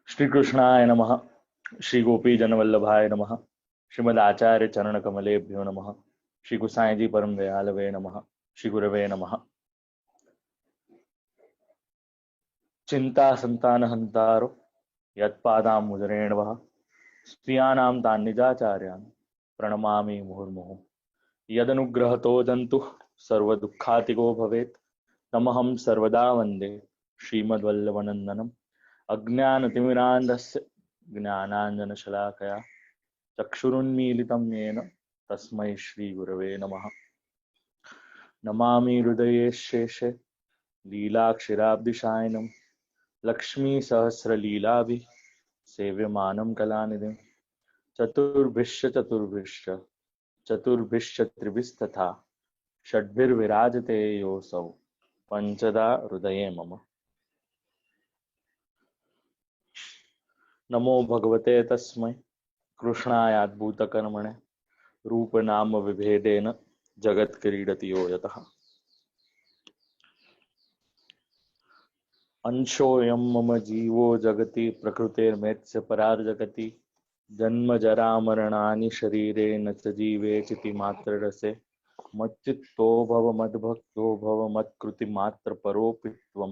श्री कृष्णाय नमः। श्री गोपी जनवल्लभाय नमः। श्रीमद आचार्य चरण कमलेभ्यो नमः। श्री गुसाई जी परम दयालवे नमः। श्री गुरवे नमः। चिंता संतान हंतारो यत्पादाम्बुजरेणवः स्त्रियाणां तान्निजाचार्यान् प्रणमामि मुहुर्मुहुः। यदनुग्रहतो जन्तु सर्वदुःखातिको भवेत् तमहं सर्वदा वन्दे श्रीमद्वल्लभनन्दनम्। अज्ञानतिमिरान्धस्य ज्ञानाञ्जनशलाकया चक्षुरुन्मीलितं येन तस्मै श्रीगुरवे नमः। नमामि हृदये शेषे लीलाक्षिराब्धिशायनं लक्ष्मीसहस्रलीलाभिः सेव्यमानं कलानिधिं चतुर्भिश्च चतुर्भिश्च चतुर्भिश्च त्रिभिस्तथा षड्भिर्विराजते योऽसौ पञ्चदा हृदये मम। नमो भगवते तस्मै कृष्णायाद्भूतकर्मणे रूपनाम विभेदेन जगत्क्रीडति यो यतः। अंशोऽयं मम जीवो जगति प्रकृतेर्मेत्स्य परार्जगति जन्म जरा मरणानि शरीरे न च जीवेचिति मात्ररसे मच्चित्तो भव मद्भक्तो भव मत्कृतिमात्रपरोऽपि त्वं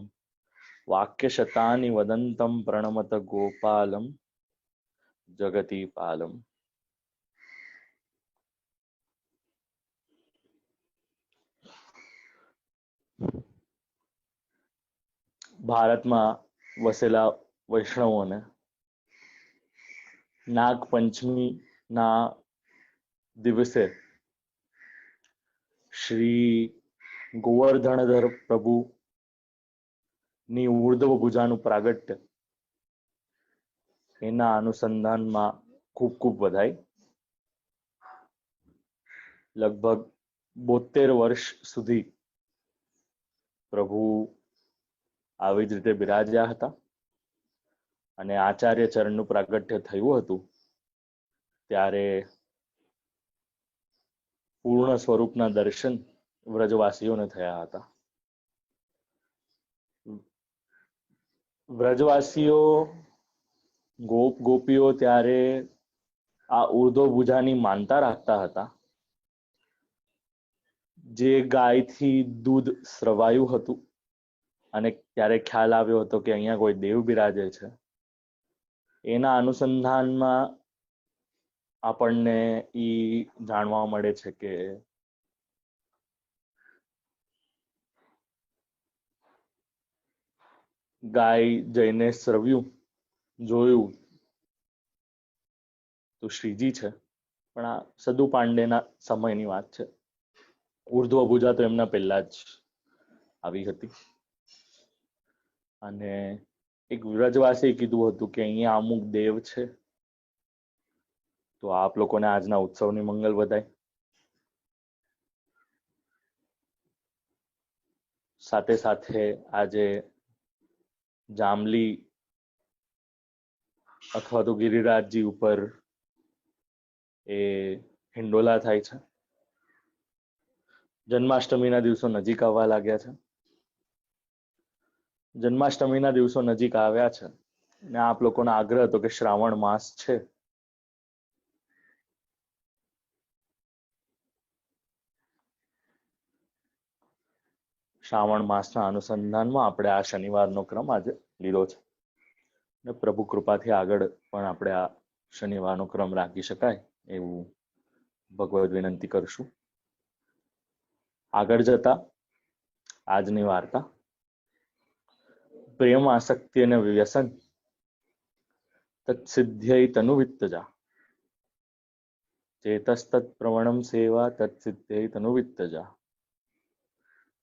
वाक्यशतानि वदन्तं प्रणमत गोपालं जगतीपालम्। ભારતમાં વસેલા વૈષ્ણવોને નાગપંચમીના દિવસે શ્રી ગોવર્ધનધર પ્રભુની ઉર્ધ્વ ભુજાનું પ્રાગટ્ય એના અનુસંધાનમાં ખૂબ ખૂબ બધાઈ. લગભગ 72 વર્ષ સુધી પ્રભુ આવી જ રીતે બિરાજ્યા હતા અને આચાર્ય ચરણનું પ્રાગટ્ય થયું હતું ત્યારે પૂર્ણ સ્વરૂપના દર્શન વ્રજવાસીઓને થયા હતા. વ્રજવાસીઓ ગોપ ગોપીઓ ત્યારે આ ઉર્ધ્વ ભુજાની માનતા રાખતા હતા. જે ગાયથી દૂધ સ્રવાયું હતું અને ત્યારે ખ્યાલ આવ્યો હતો કે અહીંયા કોઈ દેવ બિરાજે છે, એના અનુસંધાનમાં આપણને ઈ જાણવા મળે છે કે ગાય જઈને સ્રવ્યું જોયું તો શ્રીજી છે, પણ આ સદુ પાંડેના સમયની વાત છે. ઉર્ધ્વ ભુજા તો એમના પહેલા જ આવી હતી અને એક વ્રજવાસીએ કીધું હતું કે અહીંયા અમુક દેવ છે, તો આપ લોકોને આજના ઉત્સવની મંગલ વધાય. સાથે સાથે આજે જાંબલી અથવા તો ગિરિરાજજી ઉપર એ હિંડોલા થાય છે. જન્માષ્ટમીના દિવસો નજીક આવવા લાગ્યા છે. જન્માષ્ટમીના દિવસો નજીક આવ્યા છે અને આપ લોકોનો આગ્રહ હતો કે શ્રાવણ માસ છે, શ્રાવણ માસના અનુસંધાનમાં આપણે આ શનિવારનો ક્રમ આજે લીધો છે ને પ્રભુ કૃપાથી આગળ પણ આપણે આ શનિવારનો ક્રમ રાખી શકાય એવું ભગવદ વિનંતી કરશું. આગળ જતા આજની વાર્તા પ્રેમ આસક્તિ અને વ્યસન તત્સિદ્ધ્યૈ તનુવિત્તજા ચેતસ્તત પ્રવણમ સેવા તત્સિદ્ધ્યૈ તનુવિત્તજા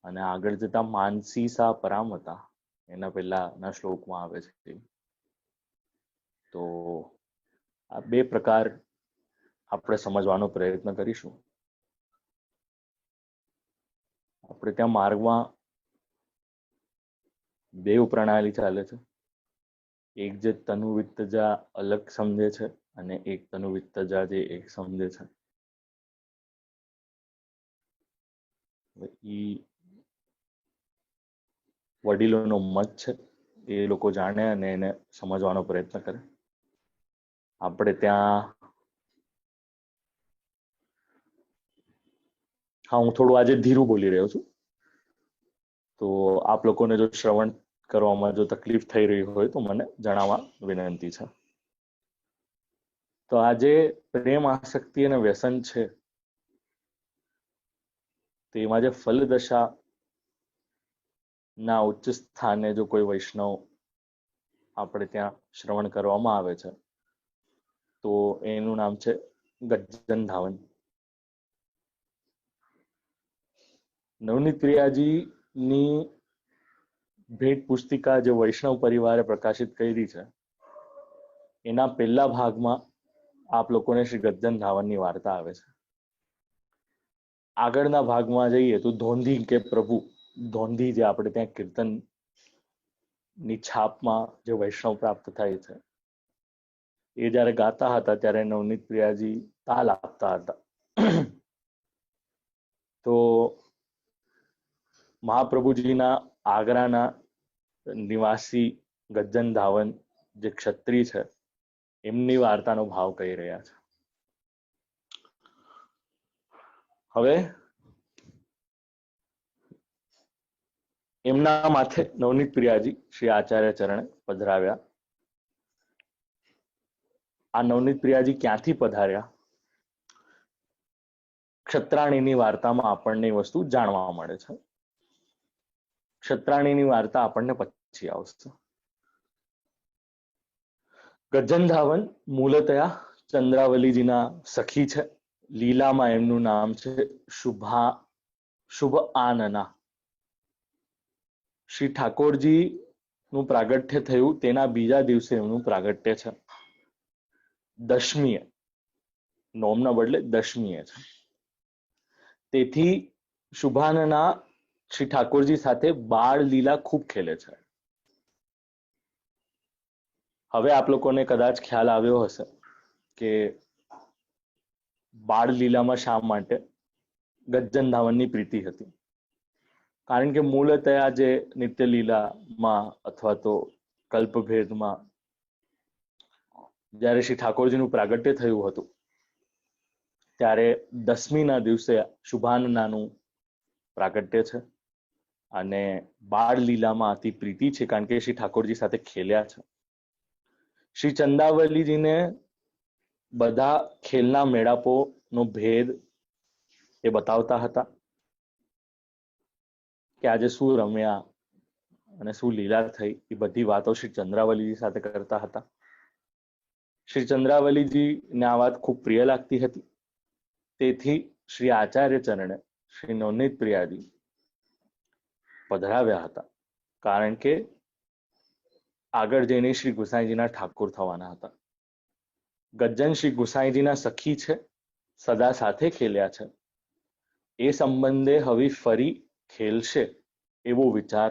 અને આગળ જતા માનસી સા પરામતા એના પહેલાના શ્લોકમાં આવે છે. તો આ બે પ્રકાર આપણે સમજવાનો પ્રયત્ન કરીશું. આપણે ત્યાં માર્ગમાં બે પ્રણાલી ચાલે છે. એક જે તનુવિત્તજા અલગ સમજે છે અને એક તનુવિત્તજા જે એક સમજે છે. ઈ વડીલોનો મત છે, એ લોકો જાણે અને એને સમજવાનો પ્રયત્ન કરે. આપણે ત્યાં હા, હું થોડું આજે ધીરું બોલી રહ્યો છું, તો આપ લોકોને જો શ્રવણ કરવામાં જો તકલીફ થઈ રહી હોય તો મને જણાવવા વિનંતી છે. તો આજે પ્રેમ, આસક્તિ અને વ્યસન છે, તેમાં જે ફલદશા ના ઉચ્ચ સ્થાને જો કોઈ વૈષ્ણવ આપણે ત્યાં શ્રવણ કરવામાં આવે છે, તો એનું નામ છે ગજ્જન ધાવન. નવનીત પ્રિયાજીની ભેટ પુસ્તિકા જે વૈષ્ણવ પરિવારે પ્રકાશિત કરી છે, એના પહેલા ભાગમાં આપ લોકોને શ્રી ગજ્જન ધાવનની વાર્તા આવે છે. આગળના ભાગમાં જઈએ તો ધોંધી કે પ્રભુ, ધોંધી જે આપણે ત્યાં કીર્તન ની છાપમાં જે વૈષ્ણવ પ્રાપ્ત થાય છે, એ જ્યારે ગાતા હતા ત્યારે નવનીત પ્રિયાજી તાલ આપતા હતા. તો મહાપ્રભુજીના આગ્રાના નિવાસી ગજ્જન ધાવન જે ક્ષત્રિય છે, એમની વાર્તાનો ભાવ કહી રહ્યા છે. હવે એમના માથે નવનીત પ્રિયાજી શ્રી આચાર્ય ચરણે પધરાવ્યા. આ નવનીત પ્રિયાજી ક્યાંથી પધાર્યા? ક્ષત્રાણીની વાર્તામાં આપણને એ વસ્તુ જાણવા મળે છે. ક્ષત્રાણીની વાર્તા આપણને પછી આવશે. ગજ્જન ધાવન મૂળતયા ચંદ્રાવલીજીના સખી છે. લીલામાં એમનું નામ છે શુભ આનના. શ્રી ઠાકોરજી નું પ્રાગટ્ય થયું તેના બીજા દિવસે એમનું પ્રાગટ્ય છે. દશમીએ, નોમના બદલે દશમીએ છે. તેથી શુભાનના શ્રી ઠાકોરજી સાથે બાળ લીલા ખૂબ ખેલે છે. હવે આપ લોકોને કદાચ ખ્યાલ આવ્યો હશે કે બાળ લીલામાં શા માટે ગજ્જન ધાવનની પ્રીતિ હતી. કારણ કે મૂળતયા જે નિત્ય લીલામાં અથવા તો કલ્પભેદમાં જ્યારે શ્રી ઠાકોરજીનું પ્રાગટ્ય થયું હતું, ત્યારે દસમીના દિવસે શુભાનનાનું પ્રાગટ્ય છે. અને બાળ લીલામાં અતિ પ્રીતિ છે, કારણ કે શ્રી ઠાકોરજી સાથે ખેલ્યા છે. શ્રી ચંદાવલીજીને બધા ખેલના મેળાપોનો ભેદ એ બતાવતા હતા કે આજે શું રમ્યા અને શું લીલા થઈ, એ બધી વાતો શ્રી ચંદ્રાવલીજી સાથે કરતા હતા. શ્રી ચંદ્રાવલીજીને આ વાત ખૂબ પ્રિય લાગતી હતી. તેથી શ્રી આચાર્ય ચરણે શ્રી નવનીત પ્રિયાજી પધરાવ્યા હતા, કારણ કે આગળ જઈને શ્રી ગુસાઈજીના ઠાકોર થવાના હતા. ગજ્જન શ્રી ગુસાઈજીના સખી છે, સદા સાથે ખેલ્યા છે. એ સંબંધે હવે ફરી ખેલશે એવો વિચાર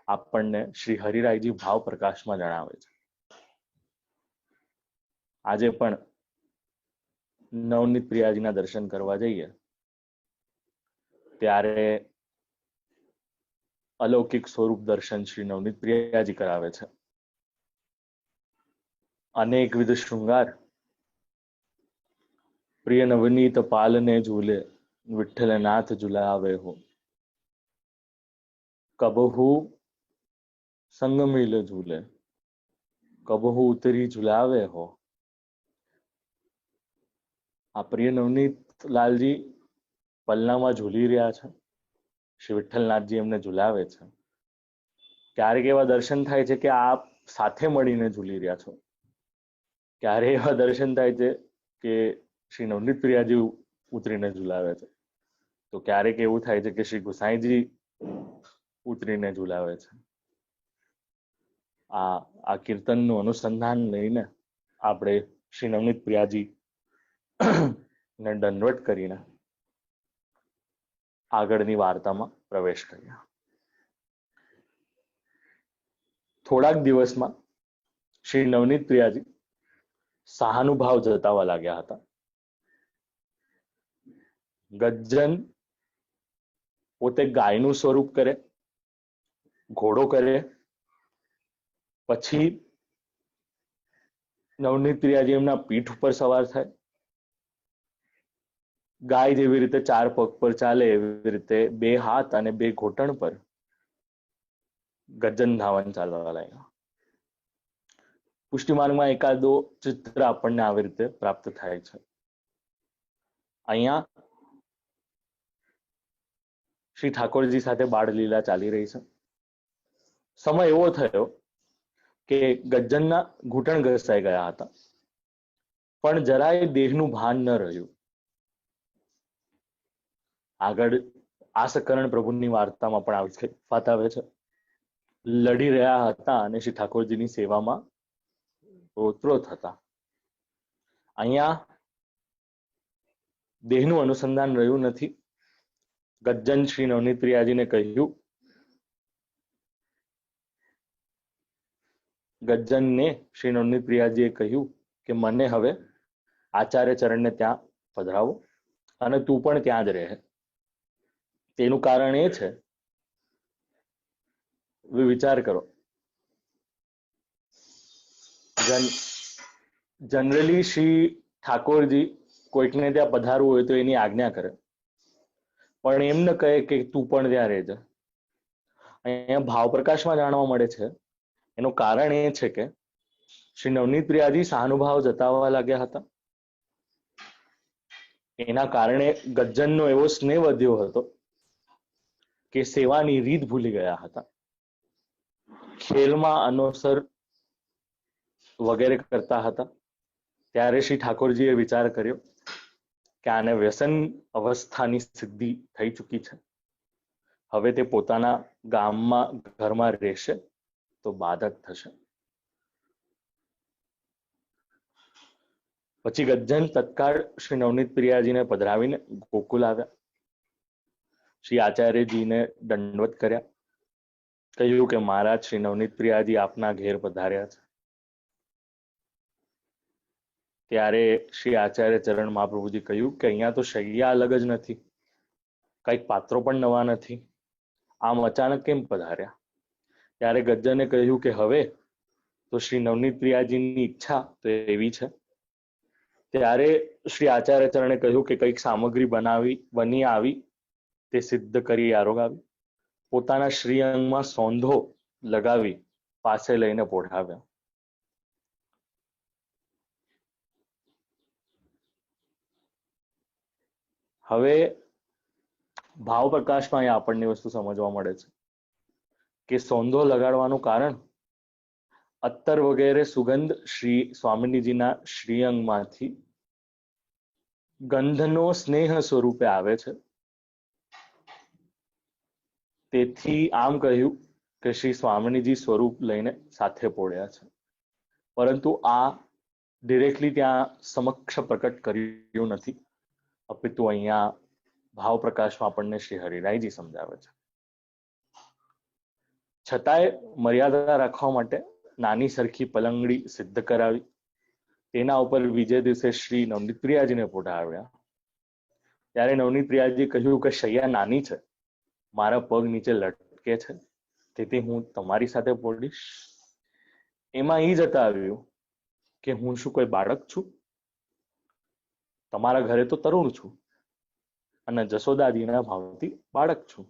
આપણને શ્રી હરિરાયજી ભાવ પ્રકાશમાં જણાવે છે. આજે પણ નવનીત પ્રિયાજીના દર્શન કરવા જઈએ ત્યારે અલૌકિક સ્વરૂપ દર્શન શ્રી નવનીત પ્રિયાજી કરાવે છે. અનેકવિધ શૃંગાર પ્રિય નવનીત પાલને ઝૂલે, વિઠ્ઠલનાથ ઝુલાવે હો. કબહુ સંગ મિલ ઝૂલે, કબહુ ઉતરી ઝુલાવે હો. આ પ્રિય નવનીત લાલજી પલનામાં ઝૂલી રહ્યા છે, શ્રી વિઠ્ઠલનાથજી એમને ઝુલાવે છે. ક્યારેક એવા દર્શન થાય છે કે આપ સાથે મળીને ઝૂલી રહ્યા છો. ક્યારેક એવા દર્શન થાય છે કે શ્રી નવનીત પ્રિયાજી ઉતરીને ઝુલાવે છે. તો ક્યારેક એવું થાય છે કે શ્રી ગુસાઈજી ઉતરીને ઝુલાવે છે. આ કીર્તનનું અનુસંધાન લઈને આપણે શ્રી નવનીત પ્રિયાજી ને દંડવત કરીને આગળની વાર્તામાં પ્રવેશ કર્યા. થોડાક દિવસમાં શ્રી નવનીત પ્રિયાજી સહાનુભાવ જતાવવા લાગ્યા હતા. ગજ્જન પોતે ગાયનું સ્વરૂપ કરે, ઘોડો કરે, પછી નવનીત પ્રિયાજી એમના પીઠ ઉપર સવાર થાય, ગાય જેવી રીતે 4 પગ પર ચાલે એવી રીતે 2 હાથ અને 2 ઘોટણ પર ગજન ધાવન ચાલવા લાગ્યા. પુષ્ટિમાર્ગમાં એકાદો ચિત્ર આપણને આવી રીતે પ્રાપ્ત થાય છે. અહીંયા શ્રી ઠાકોરજી સાથે બાળ લીલા ચાલી રહી છે. સમય એવો થયો કે ગજ્જનના ઘૂંટણ ઘસાઈ ગયા હતા, પણ જરાય દેહનું ભાન ન રહ્યું. આગળ આસકરણ પ્રભુની વાર્તામાં પણ આવી વાત આવે છે. લડી રહ્યા હતા અને શ્રી ઠાકોરજીની સેવામાં ઓતપ્રોત હતા. અહીંયા દેહનું અનુસંધાન રહ્યું નથી. ગજ્જન શ્રી નવનીત પ્રિયાજીને કહ્યું, ગજ્જનને શ્રી નવનીત પ્રિયાજીએ કહ્યું કે મને હવે આચાર્ય ચરણને ત્યાં પધરાવો અને તું પણ ત્યાં જ રહે. તેનું કારણ એ છે, વિચાર કરો, જનરલી શ્રી ઠાકોરજી કોઈકને ત્યાં પધારવું હોય તો એની આજ્ઞા કરે, પણ એમ ન કહે કે તું પણ ત્યાં રહેજે. અહીંયા ભાવ પ્રકાશમાં જાણવા મળે છે. એનું કારણ એ છે કે શ્રી નવનીત પ્રિયાજી સહાનુભાવ જતાવવા લાગ્યા હતા. એના કારણે ગજ્જનનો એવો સ્નેહ વધ્યો હતો કે સેવાની રીત ભૂલી ગયા હતા. ખેલમાં અનુસર વગેરે કરતા હતા. ત્યારે શ્રી ઠાકોરજીએ વિચાર કર્યો કે આને વ્યસન અવસ્થાની સિદ્ધિ થઈ ચૂકી છે. હવે તે પોતાના ગામમાં ઘરમાં રહેશે તો બાધક થશે. પછી ગજ્જન તત્કાળ શ્રી નવનીત પ્રિયાજીને પધરાવીને ગોકુલ આવ્યા. શ્રી આચાર્યજીને દંડવત કર્યા. કહ્યું કે મહારાજ શ્રી નવનીત પ્રિયાજી આપના ઘેર પધાર્યા છે. ત્યારે શ્રી આચાર્ય ચરણ મહાપ્રભુજી કહ્યું કે અહીંયા તો શૈયા અલગ જ નથી, કઈક પાત્રો પણ નવા નથી, આમ અચાનક કેમ પધાર્યા? ત્યારે ગજ્જને કહ્યું કે હવે તો શ્રી નવનીત પ્રિયાજીની ઈચ્છા તો એવી છે. ત્યારે શ્રી આચાર્ય ચરણે કહ્યું કે કઈક સામગ્રી બની આવી તે સિદ્ધ કરી આરોગાવી, પોતાના શ્રીઅંગમાં સોંધો લગાવી પાસે લઈને પોઢાવ્યા. હવે ભાવ પ્રકાશમાં અહીંયા આપણને વસ્તુ સમજવા મળે છે કે સોંધો લગાડવાનું કારણ અત્તર વગેરે સુગંધ શ્રી સ્વામિનીજીના શ્રીઅંગમાંથી ગંધનો સ્નેહ સ્વરૂપે આવે છે. તેથી આમ કહ્યું કે શ્રી સ્વામિનીજી સ્વરૂપ લઈને સાથે પોળ્યા છે, પરંતુ આ ડિરેક્ટલી ત્યાં સમક્ષ પ્રકટ કર્યું નથી, અપિતુ અહીંયા ભાવ પ્રકાશમાં આપણને શ્રી હરિરાયજી સમજાવે છે. છતાંય મર્યાદા રાખવા માટે નાની સરખી પલંગડી સિદ્ધ કરાવી, તેના ઉપર બીજે દિવસે શ્રી નવનીત પ્રિયાજીને પોઢાવ્યા. ત્યારે નવનીત પ્રિયાજી કહ્યું કે શૈયા નાની છે, મારા પગ નીચે લટકે છે, તેથી હું તમારી સાથે પોઢીશ. એમાં એ જતાવ્યું કે હું શું કોઈ બાળક છું? તમારા ઘરે તો તરુણ છું અને જશોદાજીના ભાવથી બાળક છું.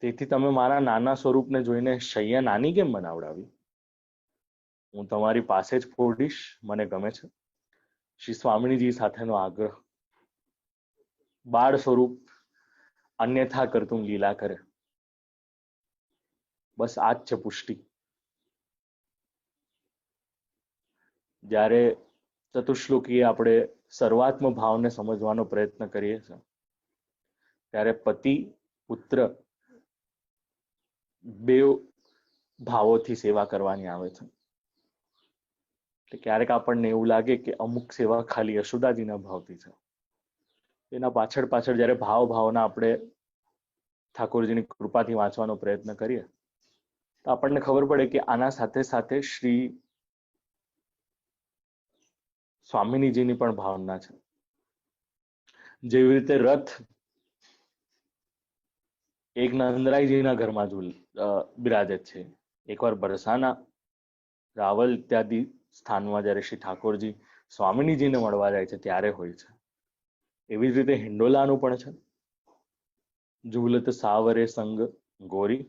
તેથી તમે મારા નાના સ્વરૂપને જોઈને શૈયા નાની કેમ બનાવડાવી? હું તમારી પાસે જ પોઢીશ, મને ગમે છે. શ્રી સ્વામિનીજી સાથેનો આગ્રહ. બાળ સ્વરૂપ અન્યથા કરતું લીલા કરે. બસ આ જ છે પુષ્ટિ. જ્યારે ચતુશ્લોકીએ આપણે સર્વાત્મ ભાવને સમજવાનો પ્રયત્ન કરીએ છીએ, ત્યારે પતિ પુત્ર બે ભાવોથી સેવા કરવાની આવે છે. એટલે ક્યારેક આપણને એવું લાગે કે અમુક સેવા ખાલી યશોદાજીના ભાવથી છે. એના પાછળ જ્યારે ભાવના આપણે ઠાકોરજીની કૃપાથી વાંચવાનો પ્રયત્ન કરીએ તો આપણને ખબર પડે કે આના સાથે સાથે શ્રી સ્વામિનીજીની પણ ભાવના છે. જેવી રીતે રથ એક નંદરાયજીના ઘરમાં બિરાજે છે. એકવાર બરસાના રાવલ ઇત્યાદિ સ્થાનમાં જ્યારે શ્રી ઠાકોરજી સ્વામિનીજીને મળવા જાય છે ત્યારે હોય છે. એવી જ રીતે હિંડોલાનું પણ છે. ઝૂલત સાવરે સંગ ગોરી,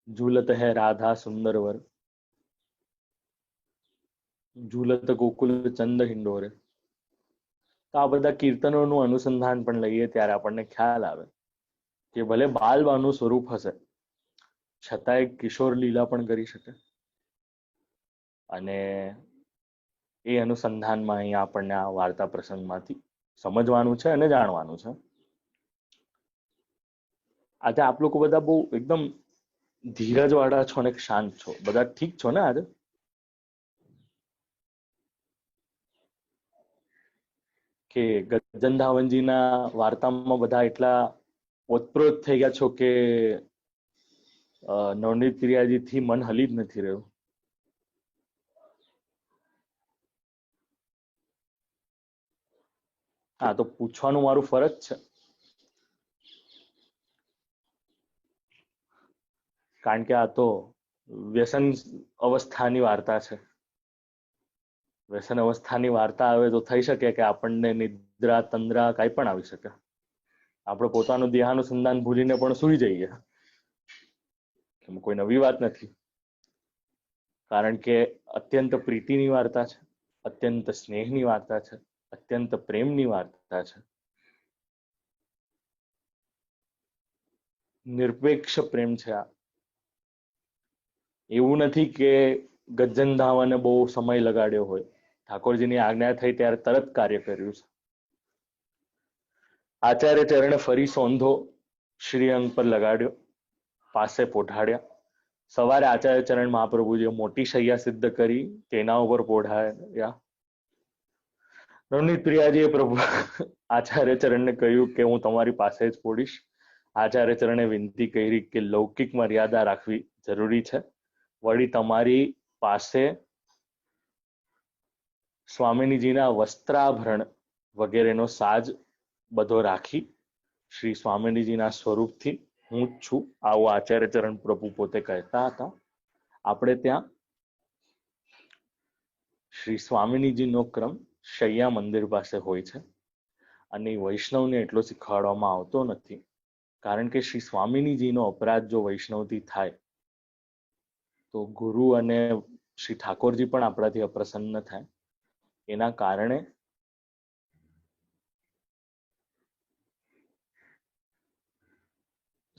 ઝૂલત હૈ રાધા સુંદર વર, ઝૂલત ગોકુલ ચંદ હિંડોરે. તો આ બધા કીર્તનોનું અનુસંધાન પણ લઈએ ત્યારે આપણને ખ્યાલ આવે કે ભલે બાલવાનું સ્વરૂપ હશે છતાંય કિશોર લીલા પણ કરી શકે. અને એ અનુસંધાનમાં અહીંયા આપણને આ વાર્તા પ્રસંગમાંથી સમજવાનું છે અને જાણવાનું છે. આજે આપ લોકો બધા બહુ એકદમ ધીરજ વાળા છો ને શાંત છો. બધા ઠીક છો ને આજે? કે ગજનધાવનજીના વાર્તામાં બધા એટલા ઓતપ્રોત થઈ ગયા છો કે નવનીત પ્રિયાજી થી મન હલી જ નથી રહ્યું. હા, તો પૂછવાનું મારું ફરજ છે, કારણ કે આ તો વ્યસન અવસ્થાની વાર્તા છે. વ્યસન અવસ્થાની વાર્તા આવે તો થઈ શકે કે આપણને નિદ્રા તંદ્રા કઈ પણ આવી શકે. આપણે પોતાનું દેહાનુસંધાન ભૂલીને પણ સૂઈ જઈએ. કોઈ નવી વાત નથી, કારણ કે અત્યંત પ્રીતિની વાર્તા છે, અત્યંત સ્નેહની વાર્તા છે, અત્યંત પ્રેમની વાર્તા છે. નિરપેક્ષ પ્રેમ છે આ. એવું નથી કે ગજનધાવને બહુ સમય લગાડ્યો હોય. ઠાકોરજીની આજ્ઞા થઈ ત્યારે તરત કાર્ય કર્યું છે. આચાર્ય ચરણે ફરી સોંધો શ્રીઅંગ પર લગાડ્યો, પાસે પોઢાડ્યા. સવારે આચાર્ય ચરણ મહાપ્રભુજીએ મોટી શૈયા સિદ્ધ કરી, તેના ઉપર પોઢાડ્યા. નવનીત પ્રિયાજીએ પ્રભુ આચાર્ય ચરણને કહ્યું કે હું તમારી પાસે જ પોડીશ. આચાર્ય ચરણે વિનંતી કરી કે લૌકિક મર્યાદા રાખવી જરૂરી છે. વળી તમારી પાસે સ્વામિનીજીના વસ્ત્રાભરણ વગેરેનો સાજ બધો રાખી શ્રી સ્વામિનીજીના સ્વરૂપથી હું જ છું આવું આચાર્ય ચરણ પ્રભુ પોતે કહેતા હતા. આપણે ત્યાં શ્રી સ્વામિનીજીનો ક્રમ શૈયા મંદિર પાસે હોય છે અને વૈષ્ણવને એટલો શીખવાડવામાં આવતો નથી, કારણ કે શ્રી સ્વામિનીજીનો અપરાધ જો વૈષ્ણવથી થાય તો ગુરુ અને શ્રી ઠાકોરજી પણ આપણાથી અપ્રસન્ન થાય. એના કારણે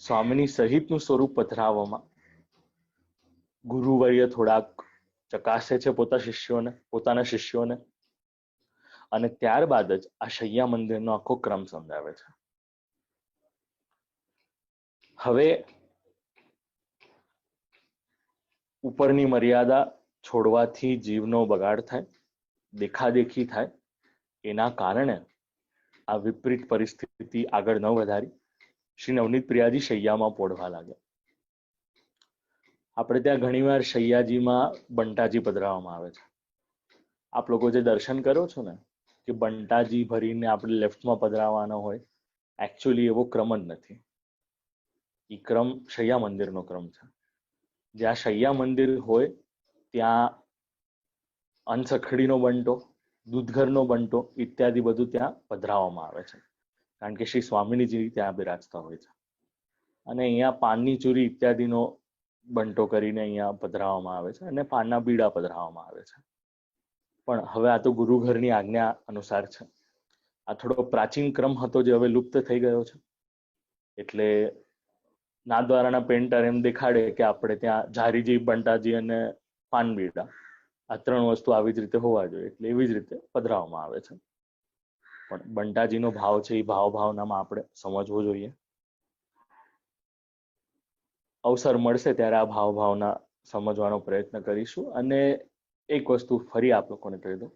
સ્વામિની સહિતનું સ્વરૂપ પધરાવવામાં ગુરુવર્ય થોડાક ચકાસે છે પોતાના શિષ્યોને, અને ત્યારબાદ જ આ શૈયા મંદિરનો આખો ક્રમ સમજાવે છે. હવે ઉપરની મર્યાદા છોડવાથી જીવનો બગાડ થાય, દેખાદેખી થાય. એના કારણે આ વિપરીત પરિસ્થિતિ આગળ ન વધારી શ્રી નવનીત પ્રિયાજી શૈયામાં પોઢવા લાગ્યા. આપણે ત્યાં ઘણીવાર શૈયાજીમાં બંટાજી પધરાવવામાં આવે છે. આપ લોકો જે દર્શન કરો છો ને કે બંટાજી ભરીને આપણે લેફ્ટમાં પધરાવવાનો હોય, એકચ્યુઅલી એવો ક્રમ જ નથી. એ ક્રમ શૈયા મંદિરનો ક્રમ છે. જ્યાં શૈયા મંદિર હોય ત્યાં અનસખડીનો બંટો, દૂધઘરનો બંટો ઇત્યાદિ બધું ત્યાં પધરાવવામાં આવે છે, કારણ કે શ્રી સ્વામિનીજી ત્યાં બિરાજતા હોય છે. અને અહીંયા પાનની ચૂરી ઇત્યાદિનો બંટો કરીને અહીંયા પધરાવવામાં આવે છે અને પાનના બીડા પધરાવવામાં આવે છે. પણ હવે આ તો ગુરુઘરની આજ્ઞા અનુસાર છે. આ થોડો પ્રાચીન ક્રમ હતો જે હવે લુપ્ત થઈ ગયો છે. એટલે નાથદ્વારાના પેન્ટર એમ દેખાડે કે આપણે ત્યાં ઝારીજી, બંટાજી અને પાનબીડા આ ત્રણ વસ્તુ આવી જ રીતે હોવા જોઈએ, એટલે એવી જ રીતે પધરાવવામાં આવે છે. પણ બંટાજીનો ભાવ છે એ ભાવનામાં આપણે સમજવો જોઈએ. અવસર મળશે ત્યારે આ ભાવના સમજવાનો પ્રયત્ન કરીશું. અને એક વસ્તુ ફરી આપ લોકોને કહી દઉં,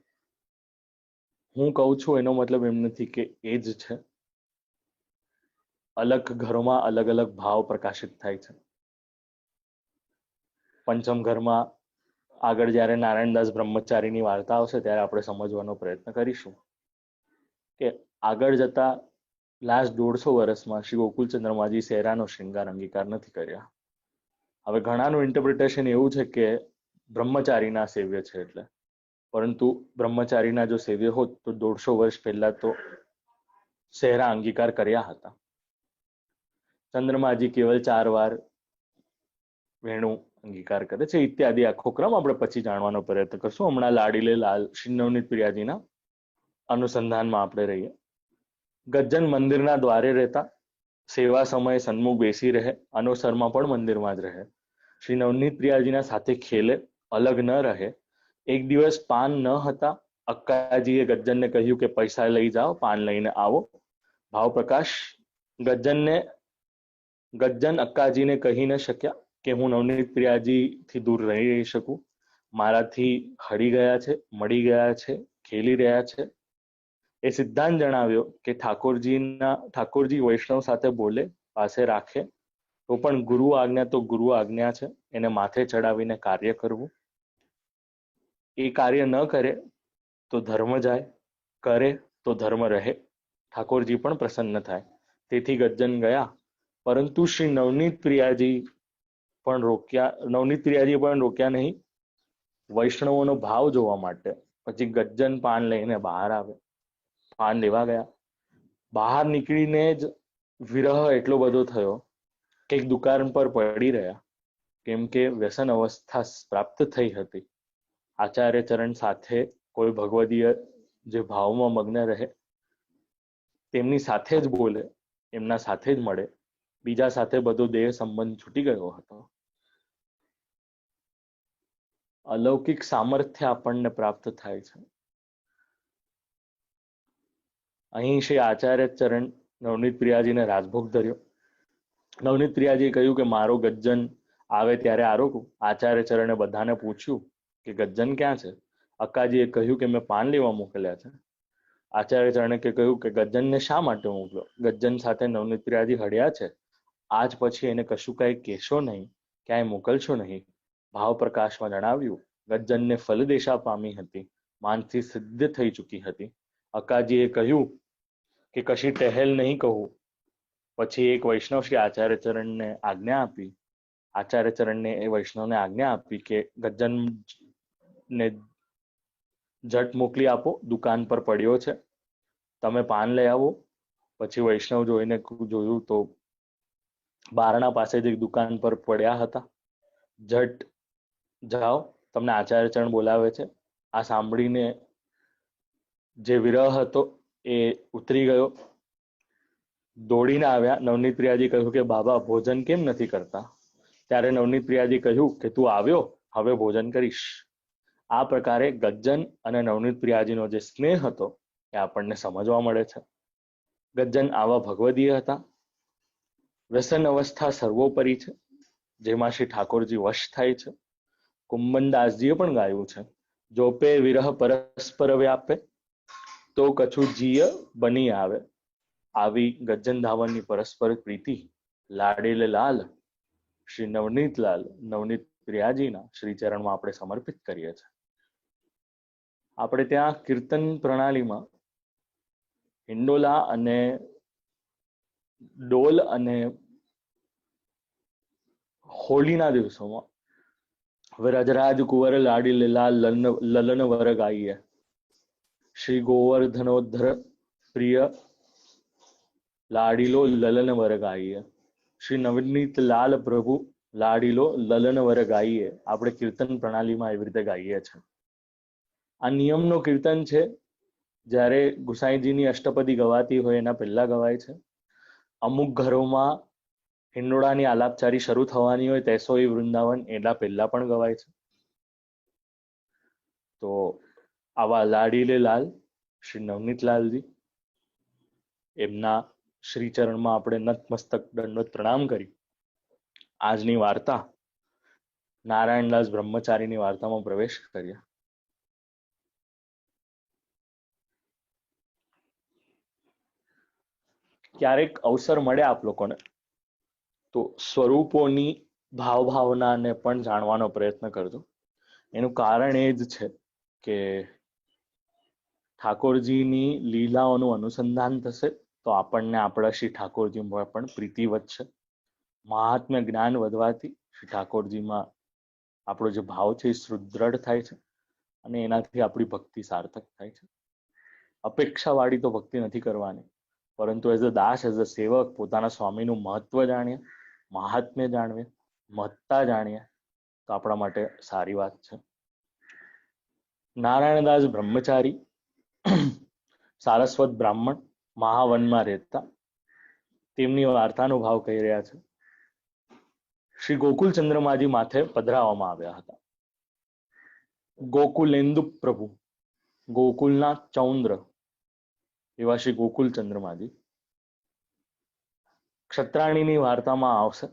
હું કહું છું એનો મતલબ એમ નથી કે એ જ છે. અલગ ઘરોમાં અલગ અલગ ભાવ પ્રકાશિત થાય છે. પંચમ ઘરમાં આગળ જ્યારે નારાયણદાસ બ્રહ્મચારીની વાર્તા આવશે ત્યારે આપણે સમજવાનો પ્રયત્ન કરીશું કે આગળ જતા લાસ્ટ 150 વર્ષમાં શ્રી ગોકુલચંદ્રમાજી સેરાનો શૃંગાર અંગીકાર નથી કર્યા. હવે ઘણાનું ઇન્ટરપ્રિટેશન એવું છે કે બ્રહ્મચારીના સેવ્ય છે એટલે, પરંતુ બ્રહ્મચારીના જો સેવ્ય હોત તો 150 વર્ષ પહેલા તો સહેરા અંગીકાર કર્યા હતા. ચંદ્રમાજી કેવલ 4 વાર વેણુ અંગીકાર કરે છે ઇત્યાદિ આખો ક્રમ આપણે પછી જાણવાનો પ્રયત્ન કરશું. હમણાં લાડીલે લાલ શ્રી નવનીત પ્રિયાજીના અનુસંધાનમાં આપણે રહીએ. ગજ્જન મંદિરના દ્વારે રહેતા, સેવા સમયે સન્મુખ બેસી રહે, અનુસરમાં પણ મંદિરમાં જ રહે. શ્રી નવનીત પ્રિયાજીના સાથે ખેલે, અલગ ન રહે. એક દિવસ પાન ન હતા. અક્કાજીએ ગજ્જનને કહ્યું કે પૈસા લઈ જાઓ, પાન લઈને આવો. ભાવપ્રકાશ ગજ્જન અક્કાજીને કહી ન શક્યા કે હું નવનીત પ્રિયાજીથી દૂર રહી શકું. મારાથી હળી ગયા છે, મળી ગયા છે, ખેલી રહ્યા છે. એ સિદ્ધાંત જણાવ્યો કે ઠાકોરજી વૈષ્ણવ સાથે બોલે, પાસે રાખે તો પણ ગુરુ આજ્ઞા તો ગુરુ આજ્ઞા છે, એને માથે ચડાવીને કાર્ય કરવું. એ કાર્ય ન કરે તો ધર્મ જાય, કરે તો ધર્મ રહે. ઠાકોરજી પણ પ્રસન્ન થાય. તેથી ગજ્જન ગયા, પરંતુ શ્રી નવનીત પ્રિયાજી પણ રોક્યા નહીં. વૈષ્ણવોનો ભાવ જોવા માટે પછી ગજ્જન પાન લઈને બહાર આવે. પાન લેવા ગયા. બહાર નીકળીને જ વિરહ એટલો બધો થયો કે એક દુકાન પર પડી રહ્યા, કેમ કે વ્યસન અવસ્થા પ્રાપ્ત થઈ હતી. આચાર્ય ચરણ સાથે કોઈ ભગવદીય જે ભાવમાં મગ્ન રહે તેમની સાથે જ બોલે, એમના સાથે જ મળે, બીજા સાથે બધો દેહ સંબંધ છૂટી ગયો હતો. અલૌકિક સામર્થ્ય આપણને પ્રાપ્ત થાય છે. અહીં શ્રી આચાર્ય ચરણ નવનીત પ્રિયાજીને રાજભોગ ધર્યો. નવનીત પ્રિયાજીએ કહ્યું કે મારો ગજ્જન આવે ત્યારે આરોગું. આચાર્ય ચરણે બધાને પૂછ્યું કે ગજ્જન ક્યાં છે? અક્કાજીએ કહ્યું કે મેં પાન લેવા મોકલ્યા છે. આચાર્ય ચરણે કહ્યું કે ગજ્જનને શા માટે મોકલો? ગજ્જન સાથે નવનીત પ્રિયાજી હળ્યા છે, આજ પછી એને કશું કઈ કહેશો નહીં, ક્યાંય મોકલશો નહીં. ભાવ પ્રકાશમાં જણાવ્યું, ગજ્જનને ફલદેશા પામી હતી, માનથી સિદ્ધ થઈ ચૂકી હતી. અક્કાજીએ કહ્યું કે કશી ટહેલ નહીં કહું. પછી એક વૈષ્ણવ શ્રી આચાર્ય ચરણને આજ્ઞા આપી. આચાર્ય ચરણને એ વૈષ્ણવને આજ્ઞા આપી કે ગજ્જનને ઝટ મોકલી આપો, દુકાન પર પડ્યો છે, તમે પાન લઈ આવો. પછી વૈષ્ણવ જોયું તો બારણા પાસે જ એક દુકાન પર પડ્યા હતા. ઝટ જાઓ, તમને આચાર્ય ચરણ બોલાવે છે. આ સાંભળીને જે વિરહ હતો એ ઉતરી ગયો. દોડીને આવ્યા. નવનીત પ્રિયાજી કહ્યું કે બાબા ભોજન કેમ નથી કરતા? ત્યારે નવનીત પ્રિયાજી કહ્યું કે તું આવ્યો, હવે ભોજન કરીશ. આ પ્રકારે ગજ્જન અને નવનીત પ્રિયાજીનો જે સ્નેહ હતો એ આપણને સમજવા મળે છે. ગજ્જન આવા ભગવદીય હતા. વ્યસન અવસ્થા સર્વોપરી છે, જેમાં શ્રી ઠાકોરજી વશ થાય છે. કુંબનદાસજીએ પણ ગાયું છે, જોપે વિરહ પરસ્પર વ્યાપે, તો કછુ જીય બની આવે. આવી ગજ્જન ધાવનની પરસ્પર પ્રીતિ લાડેલે લાલ શ્રી નવનીત પ્રિયાજીના શ્રી ચરણમાં આપણે સમર્પિત કરીએ છીએ. આપણે ત્યાં કીર્તન પ્રણાલીમાં હિંડોલા અને ડોલ અને હોળીના દિવસોમાં વ્રજરાજ કુંવર લાડી લાલ લલન વર ગાઈએ, શ્રી ગોવર્ધનોદ્ધર પ્રિય લાડીલો લલન વર ગાઈએ. શ્રી નવનીત લાલ પ્રભુ લાડીલો લલન વર ગાઈએ. આપણે કીર્તન પ્રણાલીમાં એવી રીતે ગાઈએ છીએ. આ નિયમનો કીર્તન છે. જ્યારે ગુસાઈજીની અષ્ટપદી ગવાતી હોય એના પહેલા ગવાય છે. અમુક ઘરોમાં હિંડોળાની આલાપચારી શરૂ થવાની હોય, તેસોઈ વૃંદાવન, એના પહેલા પણ ગવાય છે. તો આવા લાડીલે લાલ શ્રી નવનીતલાલજી, એમના શ્રીચરણમાં આપણે નતમસ્તક દંડવત પ્રણામ કરી આજની વાર્તા નારાયણદાસ બ્રહ્મચારીની વાર્તામાં પ્રવેશ કર્યા. ક્યારેક અવસર મળે આપ લોકોને તો સ્વરૂપોની ભાવનાને પણ જાણવાનો પ્રયત્ન કરજો. એનું કારણ એ જ છે કે ઠાકોરજીની લીલાઓનું અનુસંધાન થશે તો આપણને આપણા શ્રી ઠાકોરજી પણ પ્રીતિ વધશે. મહાત્મ્ય જ્ઞાન વધવાથી શ્રી ઠાકોરજીમાં આપણો જે ભાવ છે એ સુદૃઢ થાય છે અને એનાથી આપણી ભક્તિ સાર્થક થાય છે. અપેક્ષાવાળી તો ભક્તિ નથી કરવાની, પરંતુ as a Das, as a સેવક પોતાના સ્વામીનું મહત્વ જાણીએ, મહાત્મ્ય જાણવીએ, મહત્તા જાણીએ તો આપણા માટે સારી વાત છે. નારાયણદાસ બ્રહ્મચારી સારસ્વત બ્રાહ્મણ મહાવનમાં રહેતા, તેમની વાર્તાનો ભાવ કહી રહ્યા છે. શ્રી ગોકુલ ચંદ્રમાજી માથે પધરાવવામાં આવ્યા હતા. ગોકુલેન્દુ પ્રભુ, ગોકુલના ચૌન્દ્ર એવા શ્રી ગોકુલ ચંદ્રમાજી ક્ષત્રાણીની વાર્તામાં આવશે,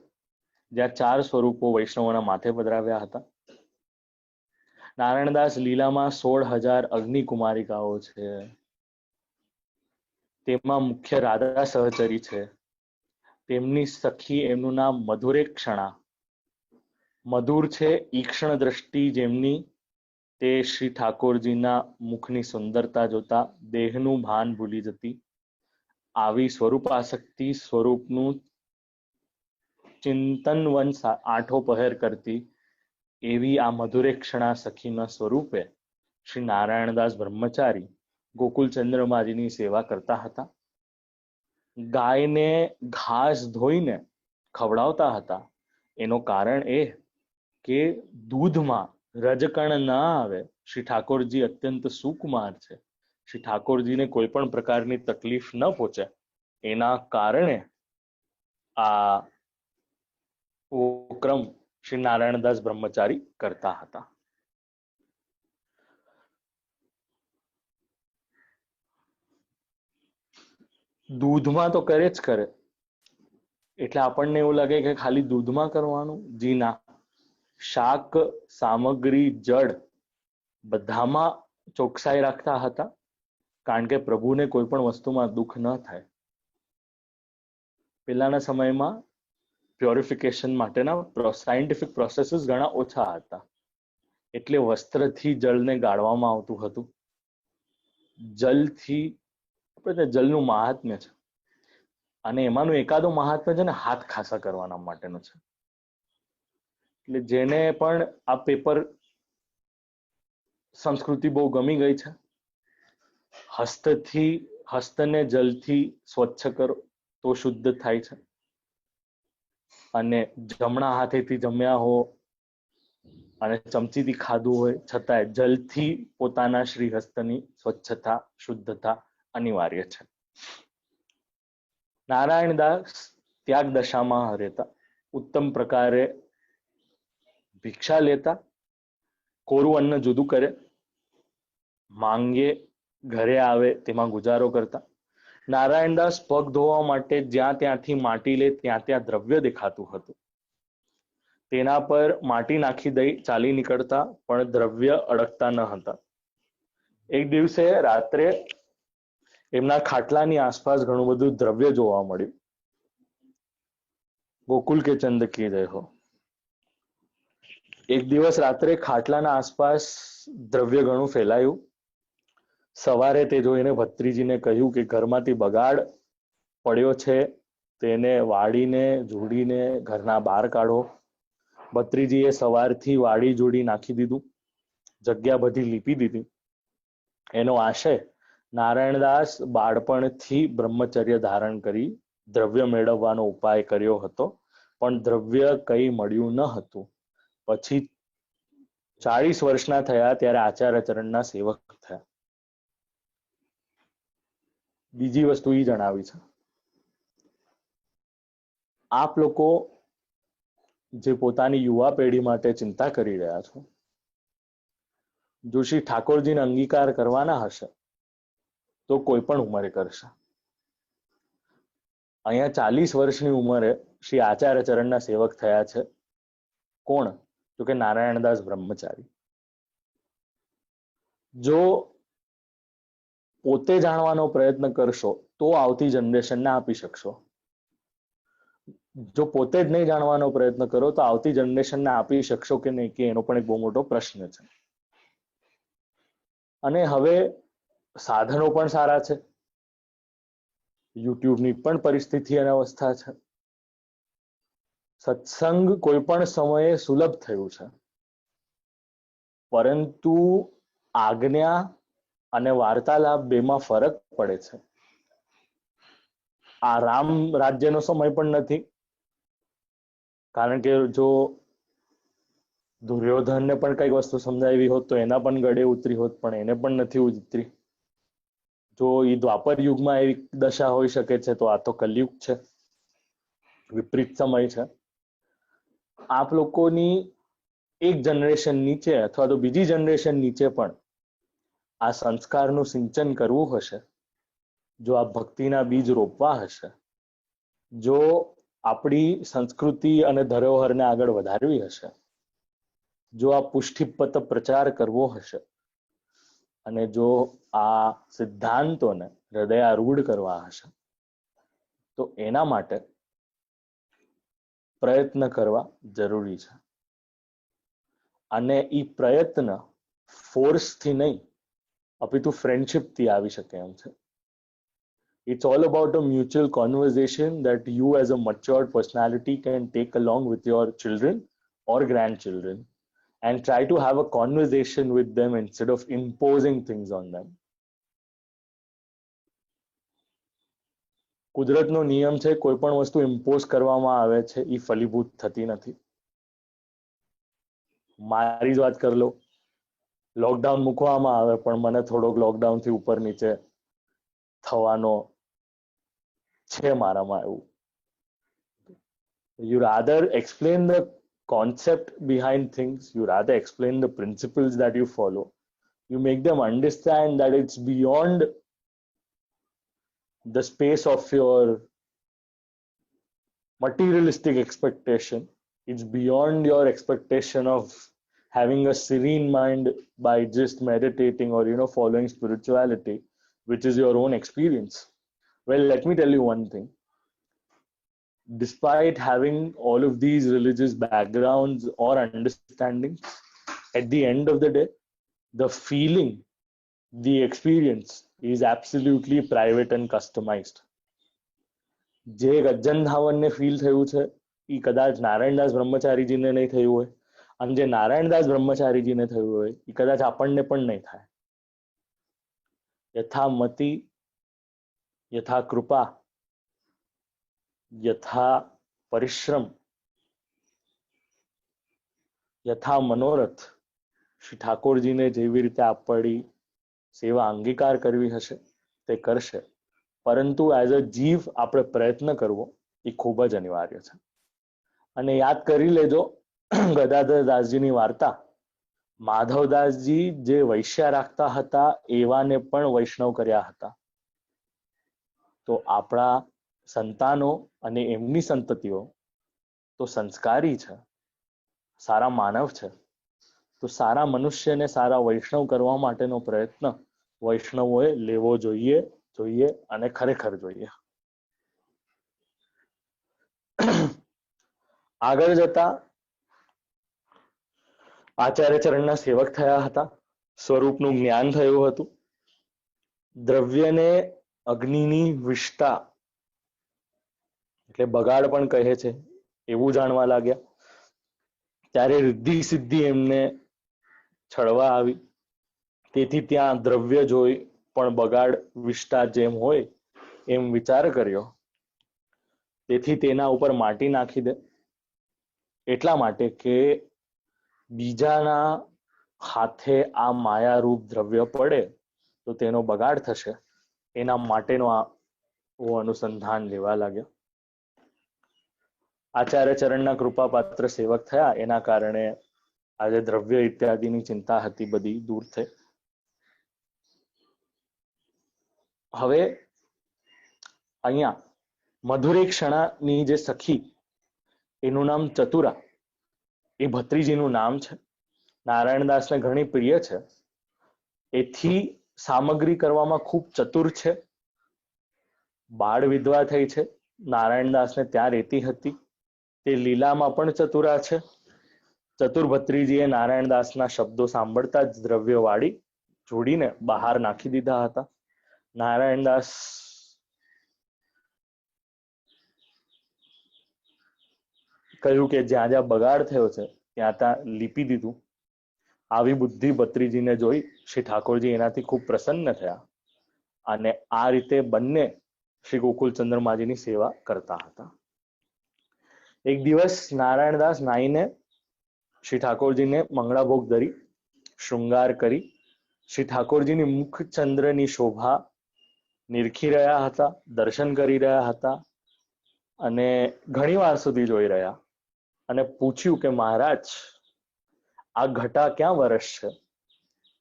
જ્યાં 4 સ્વરૂપો વૈષ્ણવોના માથે પધરાવ્યા હતા. નારાયણદાસ લીલામાં 16,000 અગ્નિકુમારિકાઓ છે. તેમાં મુખ્ય રાધા સહચરી છે. તેમની સખી, એમનું નામ મધુરેક્ષણા. મધુર છે ઈક્ષણ દ્રષ્ટિ જેમની, તે શ્રી ઠાકોરજીના મુખની સુંદરતા જોતા દેહનું ભાન ભૂલી જતી. આવી સ્વરૂપ આસક્તિ, સ્વરૂપનું ચિંતન વન 8 પહેર કરતી એવી આ મધુરેક્ષણા સખીના સ્વરૂપે શ્રી નારાયણદાસ બ્રહ્મચારી ગોકુલ ચંદ્રમાજીની સેવા કરતા હતા. ગાયને ઘાસ ધોઈને ખવડાવતા હતા. એનું કારણ એ કે દૂધમાં રજકણ ના આવે. શ્રી ઠાકોરજી અત્યંત સુકુમાર છે. શ્રી ઠાકોરજીને કોઈ પણ પ્રકારની તકલીફ ન પહોંચે એના કારણે આ ઉપક્રમ શ્રી નારાયણદાસ બ્રહ્મચારી કરતા હતા. દૂધમાં તો કરે જ કરે, એટલે આપણને એવું લાગે કે ખાલી દૂધમાં કરવાનું. જી ના, શાક સામગ્રી જળ બધામાં ચોકસાઈ રાખતા હતા, કારણ કે પ્રભુને કોઈ પણ વસ્તુમાં દુઃખ ન થાય. પહેલાના સમયમાં પ્યોરિફિકેશન માટેના સાયન્ટિફિક પ્રોસેસીસ ઘણા ઓછા હતા, એટલે વસ્ત્રથી જળને ગાળવામાં આવતું હતું. જલથી આપણે જલનું મહાત્મ્ય છે, અને એમાંનું એકાદું મહાત્મ્ય છે ને હાથ ખાસા કરવાના માટેનું છે. એટલે જેને પણ આ પેપર સંસ્કૃતિ બહુ ગમી ગઈ છે, હસ્તને જલથી સ્વચ્છ કરો તો શુદ્ધ થાય છે. અને જમણા હાથેથી જમ્યા હો અને ચમચીથી ખાધું હોય છતાંય જલથી પોતાના શ્રી હસ્તની સ્વચ્છતા, શુદ્ધતા અનિવાર્ય છે. નારાયણદાસ ત્યાગ દશામાં રહેતા, ઉત્તમ પ્રકારે ભિક્ષા લેતા, કોરું અન્ન જુદું કરે, માંગે ઘરે આવે તેમાં ગુજારો કરતા. નારાયણદાસ પગ ધોવા માટે જ્યાં ત્યાંથી માટી લે ત્યાં ત્યાં દ્રવ્ય દેખાતું હતું. તેના પર માટી નાખી દઈ ચાલી નીકળતા, પણ દ્રવ્ય અડકતા ન હતા. એક દિવસે રાત્રે એમના ખાટલાની આસપાસ ઘણું બધું દ્રવ્ય જોવા મળ્યું. ગોકુલ કે ચંદ કી જય હો. એક દિવસ રાત્રે ખાટલાના આસપાસ દ્રવ્ય ઘણું ફેલાયું. સવારે તે જોઈને ભત્રીજીને કહ્યું કે ઘરમાંથી બગાડ પડ્યો છે, તેને વાળીને જોડીને ઘરના બહાર કાઢો. ભત્રીજીએ સવારથી વાડી જોડી નાખી દીધું, જગ્યા બધી લીપી દીધી. એનો આશય નારાયણદાસ બાળપણથી બ્રહ્મચર્ય ધારણ કરી દ્રવ્ય મેળવવાનો ઉપાય કર્યો હતો, પણ દ્રવ્ય કંઈ મળ્યું ન હતું. પછી 40 વર્ષના થયા ત્યારે આચાર્ય ચરણના સેવક થયા. બીજી વસ્તુ એ જણાવી છે, આપ લોકો જે પોતાની યુવા પેઢી માટે ચિંતા કરી રહ્યા છો, જો શ્રી ઠાકોરજીને અંગીકાર કરવાના હશે તો કોઈ પણ ઉંમરે કરશે. અહીંયા 40 વર્ષની ઉંમરે શ્રી આચાર્ય ચરણના સેવક થયા છે. કોણ? તો કે નારાયણદાસ બ્રહ્મચારી. જો પોતે જાણવાનો પ્રયત્ન કરશો તો આવતી જનરેશનને આપી શકશો. જો પોતે જ નહીં જાણવાનો પ્રયત્ન કરો તો આવતી જનરેશનને આપી શકશો કે નહીં, કે એનો પણ એક બહુ મોટો પ્રશ્ન છે. અને હવે સાધનો પણ સારા છે, યુટ્યુબની પણ પરિસ્થિતિ અને અવસ્થા છે. સત્સંગ કોઈ પણ સમયે સુલભ થયું છે, પરંતુ આજ્ઞા અને વાર્તાલાપ બેમાં ફરક પડે છે. આ રામ રાજ્યનો સમય પણ નથી, કારણ કે જો દુર્યોધનને પણ કઈક વસ્તુ સમજાવી હોત તો એના પણ ગળે ઉતરી હોત, પણ એને પણ નથી ઉતરી. જો એ દ્વાપર યુગમાં એવી દશા હોઈ શકે છે, તો આ તો કલયુગ છે, વિપરીત સમય છે. આપ લોકોની એક જનરેશન નીચે અથવા તો બીજી જનરેશન નીચે પણ આ સંસ્કારનું સિંચન કરવું હશે, જો આ ભક્તિના બીજ રોપવા હશે, જો આપણી સંસ્કૃતિ અને ધરોહરને આગળ વધારવી હશે, જો આ પુષ્ટિપત પ્રચાર કરવો હશે, અને જો આ સિદ્ધાંતોને હૃદયારૂઢ કરવા હશે, તો એના માટે પ્રયત્ન કરવા જરૂરી છે. અને એ પ્રયત્ન ફોર્સથી નહીં, અપિતુ ફ્રેન્ડશિપથી આવી શકે એમ છે. It's all about a mutual conversation that you as a matured personality can take along with your children or grandchildren and try to have a conversation with them instead of imposing things on them. કુદરતનો નિયમ છે, કોઈ પણ વસ્તુ impose કરવામાં આવે છે એ ફલીભૂત થતી નથી. મારી જ વાત કરી લો, લોકડાઉન મૂકવામાં આવે પણ મને થોડોક લોકડાઉનથી ઉપર નીચે થવાનો છે મારામાં એવું. You rather explain the concept behind things, you rather explain the principles that you follow, you make them understand that it's beyond the space of your materialistic expectation, it's beyond your expectation of having a serene mind by just meditating or following spirituality, which is your own experience. Well, let me tell you one thing. Despite having all of these religious backgrounds or understandings, at the end of the day, the feeling, the experience is absolutely private and customized. જે ગજ્જન ધાવનને feel થયું છે એ કદાચ નારાયણદાસ બ્રહ્મચારીજીને નહીં થયું હોય, અને જે નારાયણદાસ બ્રહ્મચારીજીને થયું હોય એ કદાચ આપણને પણ નહીં થાય. યથા મતિ યથા કૃપા યથા પરિશ્રમ યથા મનોરથ, શ્રી ઠાકોરજીને જેવી રીતે આપણી સેવા અંગીકાર કરવી હશે તે કરશે, પરંતુ એઝ અ જીવ આપણે પ્રયત્ન કરવો એ ખૂબ જ અનિવાર્ય છે. અને યાદ કરી લેજો ગદાધર દાસજીની વાર્તા, માધવદાસજી જે વૈશ્યા રાખતા હતા એવાને પણ વૈષ્ણવ કર્યા હતા. તો આપણા સંતાનો અને એમની સંતતિઓ તો સંસ્કારી છે, સારા માનવ છે, તો સારા મનુષ્યને સારા વૈષ્ણવ કરવા માટેનો પ્રયત્ન વૈષ્ણવોએ લેવો જોઈએ અને ખરેખર જોઈએ. આગળ જતા આચાર્ય ચરણના સેવક થયા હતા, સ્વરૂપનું જ્ઞાન થયું હતું, દ્રવ્યને અગ્નિની વિષ્ટા એટલે બગાડ પણ કહે છે એવું જાણવા લાગ્યા. ત્યારે રિદ્ધિ સિદ્ધિ એમને છળવા આવી, તેથી ત્યાં દ્રવ્ય જોઈ પણ બગાડ વિષ્ટા જેમ હોય એમ વિચાર કર્યો, તેથી તેના ઉપર માટી નાખી દે, એટલા માટે કે બીજાના હાથે આ માયારૂપ દ્રવ્ય પડે તો તેનો બગાડ થશે, એના માટેનો અનુસંધાન લેવા લાગ્યા. આચાર્ય ચરણના કૃપાપાત્ર સેવક થયા, એના કારણે આજે દ્રવ્ય ઇત્યાદિની ચિંતા હતી બધી દૂર થઈ. હવે અહીંયા મધુરેક્ષણાની જે સખી એનું નામ ચતુરા, એ ભત્રીજીનું નામ છે. નારાયણદાસને ઘણી પ્રિય છે, એથી સામગ્રી કરવામાં ખૂબ ચતુર છે, બાળ વિધવા થઈ છે, નારાયણદાસને ત્યાં રહેતી હતી, તે લીલામાં પણ ચતુરા છે. ચતુર ભત્રીજીએ નારાયણદાસના શબ્દો સાંભળતા જ દ્રવ્ય વાળી જોડીને બહાર નાખી દીધા હતા. નારાયણદાસ કહ્યું કે જ્યાં જ્યાં બગાડ થયો છે ત્યાં ત્યાં લીપી દીધું. આવી બુદ્ધિ ભત્રીજીને જોઈ શ્રી ઠાકોરજી એનાથી ખૂબ પ્રસન્ન થયા અને આ રીતે બંને શ્રી ગોકુલચંદ્રમાજીની સેવા કરતા હતા. એક દિવસ નારાયણદાસ નાઈને શ્રી ઠાકોરજીને મંગળા ભોગ ધરી શૃંગાર કરી શ્રી ઠાકોરજીની મુખચંદ્રની શોભા નિરખી રહ્યા હતા, દર્શન કરી રહ્યા હતા અને ઘણી વાર સુધી જોઈ રહ્યા અને પૂછ્યું કે મહારાજ આ ઘટા ક્યાં વરસ છે?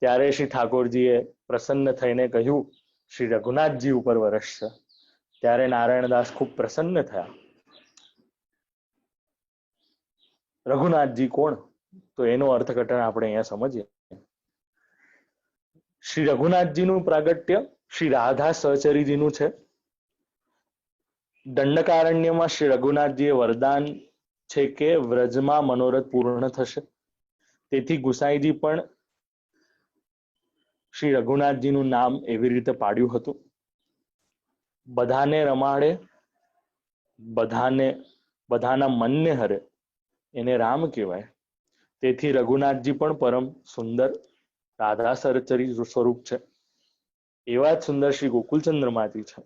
ત્યારે શ્રી ઠાકોરજીએ પ્રસન્ન થઈને કહ્યું શ્રી રઘુનાથજી ઉપર વરસ છે. ત્યારે નારાયણદાસ ખૂબ પ્રસન્ન થયા. રઘુનાથજી કોણ? તો એનો અર્થઘટન આપણે અહીંયા સમજીએ. શ્રી રઘુનાથજીનું પ્રાગટ્ય શ્રી રાધા સહચરીજીનું છે. દંડકારણ્યમાં શ્રી રઘુનાથજીએ વરદાન છે કે વ્રજમાં મનોરથ પૂર્ણ થશે. તેથી ગુસાઈજી પણ શ્રી રઘુનાથજીનું નામ એવી રીતે પાડ્યું હતું. બધાને રમાડે, બધાના મનને હરે, એને રામ કહેવાય. તેથી રઘુનાથજી પણ પરમ સુંદર રાધા સહચરી સ્વરૂપ છે. એવા જ સુંદર શ્રી ગોકુલચંદ્રમાજી છે.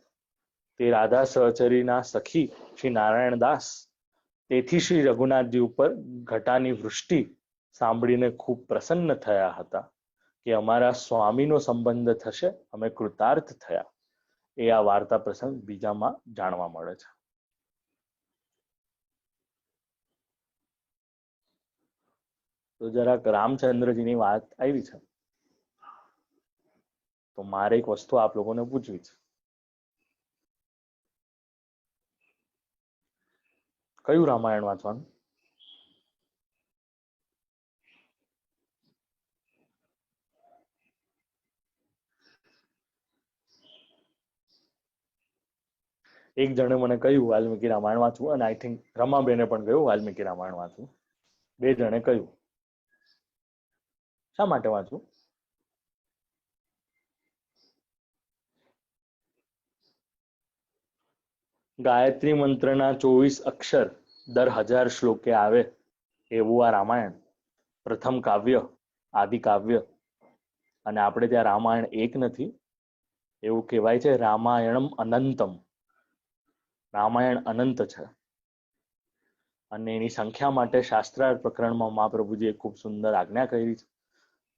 તે રાધા સહચરીના સખી શ્રી નારાયણદાસ. તેથી શ્રી રઘુનાથજી ઉપર ઘટાની વૃષ્ટિ સાંભળીને ખૂબ પ્રસન્ન થયા હતા કે અમારા સ્વામીનો સંબંધ થશે, અમે કૃતાર્થ થયા. એ આ વાર્તા પ્રસંગ બીજામાં જાણવા મળે છે. તો જરાક રામચંદ્રજીની વાત આવી છે તો મારે એક વસ્તુ આપ લોકોને પૂછવી છે. કયું રામાયણ વાંચવાનું? એક જણે મને કહ્યું વાલ્મીકી રામાયણ વાંચવું અને આઈ થિંક રમાબેને પણ કહ્યું વાલ્મીકી રામાયણ વાંચવું. બે જણે કહ્યું. શા માટે વાંચવું? ગાયત્રી મંત્રના 24 અક્ષર દર 1000 શ્લોકે આવે એવું આ રામાયણ પ્રથમ કાવ્ય, આદિ કાવ્ય. અને આપણે ત્યાં રામાયણ એક નથી, એવું કહેવાય છે રામાયણમ અનંતમ. રામાયણ અનંત છે અને એની સંખ્યા માટે શાસ્ત્રાર્થ પ્રકરણમાં મહાપ્રભુજીએ ખૂબ સુંદર આજ્ઞા કરી છે.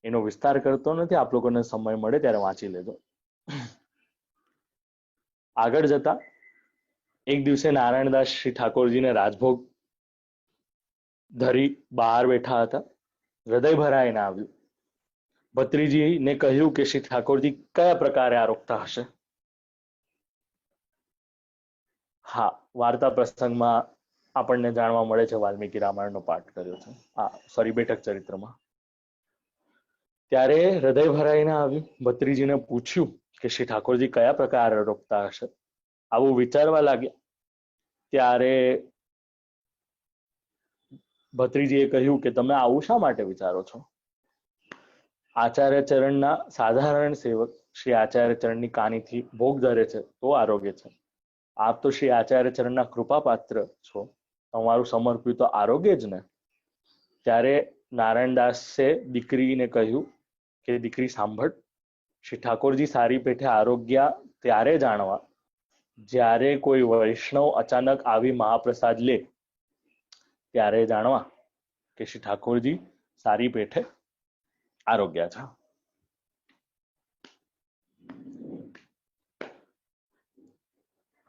એનો વિસ્તાર કરતો નથી, આપ લોકોને સમય મળે ત્યારે વાંચી લેજો. આગળ જતા એક દિવસે નારાયણદાસ શ્રી ઠાકોરજીને રાજભોગ ધરી બહાર બેઠા હતા. હૃદય ભરાઈને આવ્યું. ભત્રીજીને કહ્યું કે શ્રી ઠાકોરજી કયા પ્રકારે આરોગતા હશે? હા, વાર્તા પ્રસંગમાં આપણને જાણવા મળે છે વાલ્મીકી રામાયણનો પાઠ કર્યો છે. સોરી, બેઠક ચરિત્રમાં. ત્યારે હૃદય ભરાઈને આવ્યું. ભત્રીજીને પૂછ્યું કે શ્રી ઠાકોરજી કયા પ્રકારે આરોગતા હશે. આવું વિચારવા લાગ્યા. ત્યારે ભત્રીજીએ કહ્યું કે તમે આવું શા માટે વિચારો છો? આચાર્ય ચરણના સાધારણ સેવક શ્રી આચાર્ય ચરણની કાનીથી ભોગ ધરે છે તો આરોગ્ય છે. આપ તો શ્રી આચાર્ય ચરણના કૃપા પાત્ર છો, તમારું સમર્પિત તો આરોગ્ય જ ને. ત્યારે નારાયણદાસે દીકરીને કહ્યું કે દીકરી સાંભળ, શ્રી ઠાકોરજી સારી પેઠે આરોગ્ય ત્યારે જાણવા જ્યારે કોઈ વૈષ્ણવ અચાનક આવી મહાપ્રસાદ લે, ત્યારે જાણવા કે શ્રી ઠાકોરજી સારી પેઠે આરોગ્ય છે.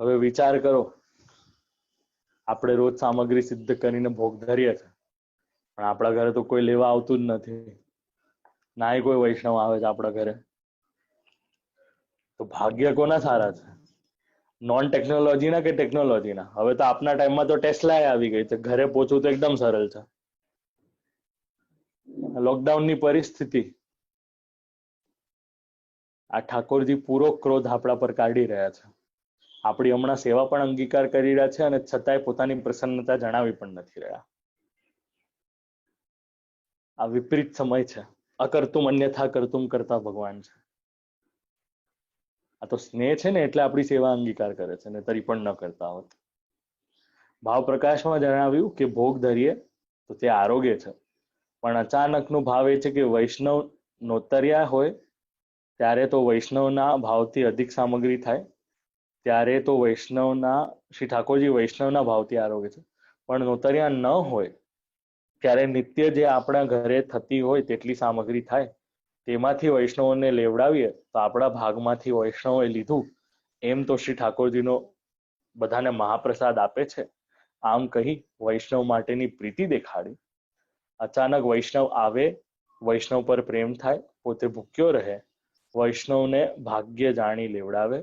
હવે વિચાર કરો, આપણે રોજ સામગ્રી સિદ્ધ કરીને ભોગ ધરીએ છીએ, પણ આપણા ઘરે તો કોઈ લેવા આવતું જ નથી, ના કોઈ વૈષ્ણવ આવે છે આપણા ઘરે. તો ભાગ્ય કોના સારા છે? નોન ટેકનોલોજીના કે ટેકનોલોજીના? હવે તો આપના ટાઈમમાં તો ટેસ્લા આવી ગઈ છે, ઘરે પહોંચવું તો એકદમ સરળ છે. લોકડાઉનની પરિસ્થિતિ, આ ઠાકોરજી પૂરો ક્રોધ આપણા પર કાઢી રહ્યા છે. આપણી હમણાં સેવા પણ અંગીકાર કરી રહ્યા છે અને છતાંય પોતાની પ્રસન્નતા જણાવી પણ નથી રહ્યા. આ વિપરીત સમય છે. અકર્તુમ અન્યથા કર્તુમ કરતા ભગવાન છે. આ તો સ્નેહ છે ને એટલે આપણી સેવા અંગીકાર કરે છે, ને તરી પણ ન કરતા હોત. ભાવ પ્રકાશમાં જણાવ્યું કે ભોગ ધરીએ તો તે આરોગ્ય છે, પણ અચાનકનો ભાવ એ છે કે વૈષ્ણવ નોતર્યા હોય ત્યારે તો વૈષ્ણવના ભાવથી અધિક સામગ્રી થાય, ત્યારે તો વૈષ્ણવના શ્રી ઠાકોરજી વૈષ્ણવના ભાવથી આરોગ્ય છે, પણ નોતર્યા ન હોય ત્યારે નિત્ય જે આપણા ઘરે થતી હોય તેટલી સામગ્રી થાય, તેમાંથી વૈષ્ણવોને લેવડાવીએ તો આપણા ભાગમાંથી વૈષ્ણવોએ લીધું એમ તો શ્રી ઠાકોરજીનો બધાને મહાપ્રસાદ આપે છે. આમ કહી વૈષ્ણવ માટેની પ્રીતિ દેખાડી. અચાનક વૈષ્ણવ આવે, વૈષ્ણવ પર પ્રેમ થાય, પોતે ભૂખ્યો રહે, વૈષ્ણવને ભાગ્ય જાણી લેવડાવે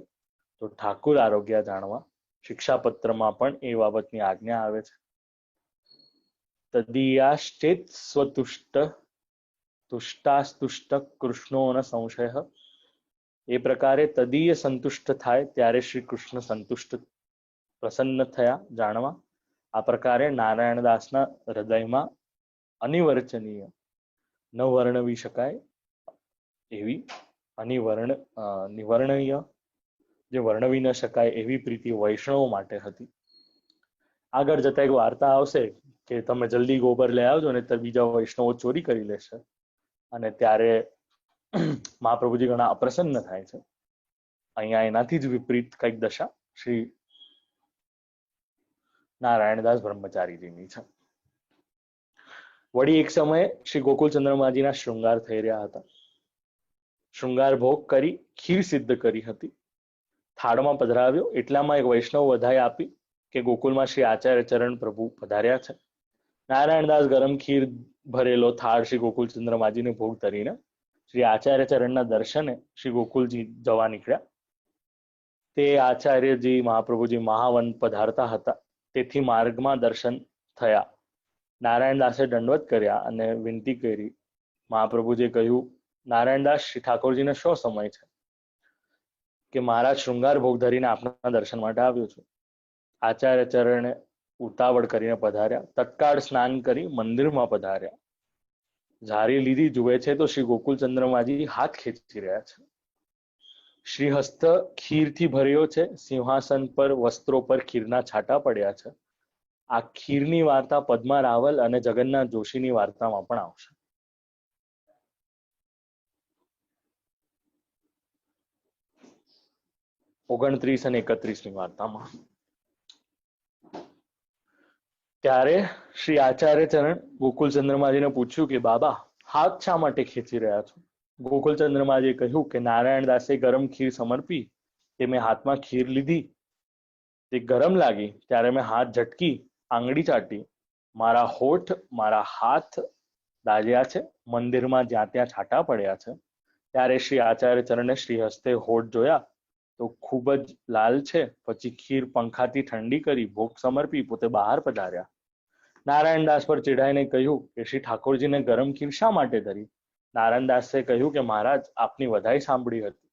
તો ઠાકુર આરોગ્ય જાણવા. શિક્ષાપત્રમાં પણ એ બાબતની આજ્ઞા આવે છે. તદીયાશ્ચેત સ્વતુષ્ટ તુષ્ટાસ્તુષ્ટ કૃષ્ણો ન સંશય. એ પ્રકારે તદીય સંતુષ્ટ થાય ત્યારે શ્રી કૃષ્ણ સંતુષ્ટ પ્રસન્ન થયા જાણવા. આ પ્રકારે નારાયણદાસના હૃદયમાં અનિવર્ચનીય, ન વર્ણવી શકાય એવી નિવર્ણનીય, જે વર્ણવી ન શકાય એવી પ્રીતિ વૈષ્ણવો માટે હતી. આગળ જતા એક વાર્તા આવશે કે તમે જલ્દી ગોબર લઈ આવજો ને તો બીજા વૈષ્ણવો ચોરી કરી લેશે, અને ત્યારે મહાપ્રભુજી ઘણા અપ્રસન્ન થાય છે. અહીંયા એનાથી જ વિપરીત કઈક દશા શ્રી નારાયણદાસ બ્રહ્મચારીજીની છે. વળી એક સમયે શ્રી ગોકુલ ચંદ્રમાજીના શૃંગાર થઈ રહ્યા હતા. શૃંગાર ભોગ કરી ખીર સિદ્ધ કરી હતી. થાળમાં પધરાવ્યો એટલામાં એક વૈષ્ણવ વધાઈ આપી કે ગોકુલમાં શ્રી આચાર્ય ચરણ પ્રભુ પધાર્યા છે. નારાયણદાસ ગરમ ખીર ભરેલો થાળ શ્રી ગોકુલ ચંદ્રમાજીને ભોગ ધરીને શ્રી આચાર્ય ચરણના દર્શને શ્રી ગોકુલજી જવા નીકળ્યા. તે આચાર્યજી મહાપ્રભુજી મહાવન પધારતા હતા, તેથી માર્ગમાં દર્શન થયા. નારાયણદાસે દંડવત કર્યા અને વિનંતી કરી. મહાપ્રભુજીએ કહ્યું, નારાયણદાસ, શ્રી ઠાકોરજીને શો સમય છે કે મારા શૃંગાર ભોગ ધરીને આપના દર્શન માટે આવ્યો છું. આચાર્ય ચરણે ઉતાવળ કરીને પધાર્યા. તત્કાળ સ્નાન કરી મંદિરમાં પધાર્યા. ઝારી લીધી જુએ છે તો શ્રી ગોકુલ ચંદ્રમાજી હાથ ખેંચી રહ્યા છે. શ્રી હસ્ત ખીરથી ભર્યો છે. સિંહાસન પર વસ્ત્રો પર ખીરના છાંટા પડ્યા છે. આ ખીરની વાર્તા પદ્મા રાવલ અને જગન્નાથ જોશીની વાર્તામાં પણ આવશે. ઓગણત્રીસ અને 31ની વાર્તામાં ત્યારે શ્રી આચાર્ય ચરણ ગોકુલ ચંદ્રમાજીને પૂછ્યું કે બાબા, હાથ શા માટે ખેંચી રહ્યા છો? ગોકુલ ચંદ્રમાજીએ કહ્યું કે નારાયણદાસે ગરમ ખીર સમર્પી, તે મેં હાથમાં ખીર લીધી, તે ગરમ લાગી ત્યારે મેં હાથ ઝટકી, આંગળી ચાટી, મારા હોઠ મારા હાથ દાજ્યા છે. મંદિરમાં જ્યાં ત્યાં છાંટા પડ્યા છે. ત્યારે શ્રી આચાર્ય ચરણે શ્રી હસ્તે હોઠ જોયા તો ખૂબ જ લાલ છે. પછી ખીર પંખાથી ઠંડી કરી ભોગ સમર્પી પોતે બહાર પધાર્યા. નારાયણદાસ પર ચીડાઈને કહ્યું કે શ્રી ઠાકોરજીને ગરમ ખીર શા માટે ધરી? નારાયણદાસે કહ્યું કે મહારાજ, આપની વધાઈ સાંભળી હતી,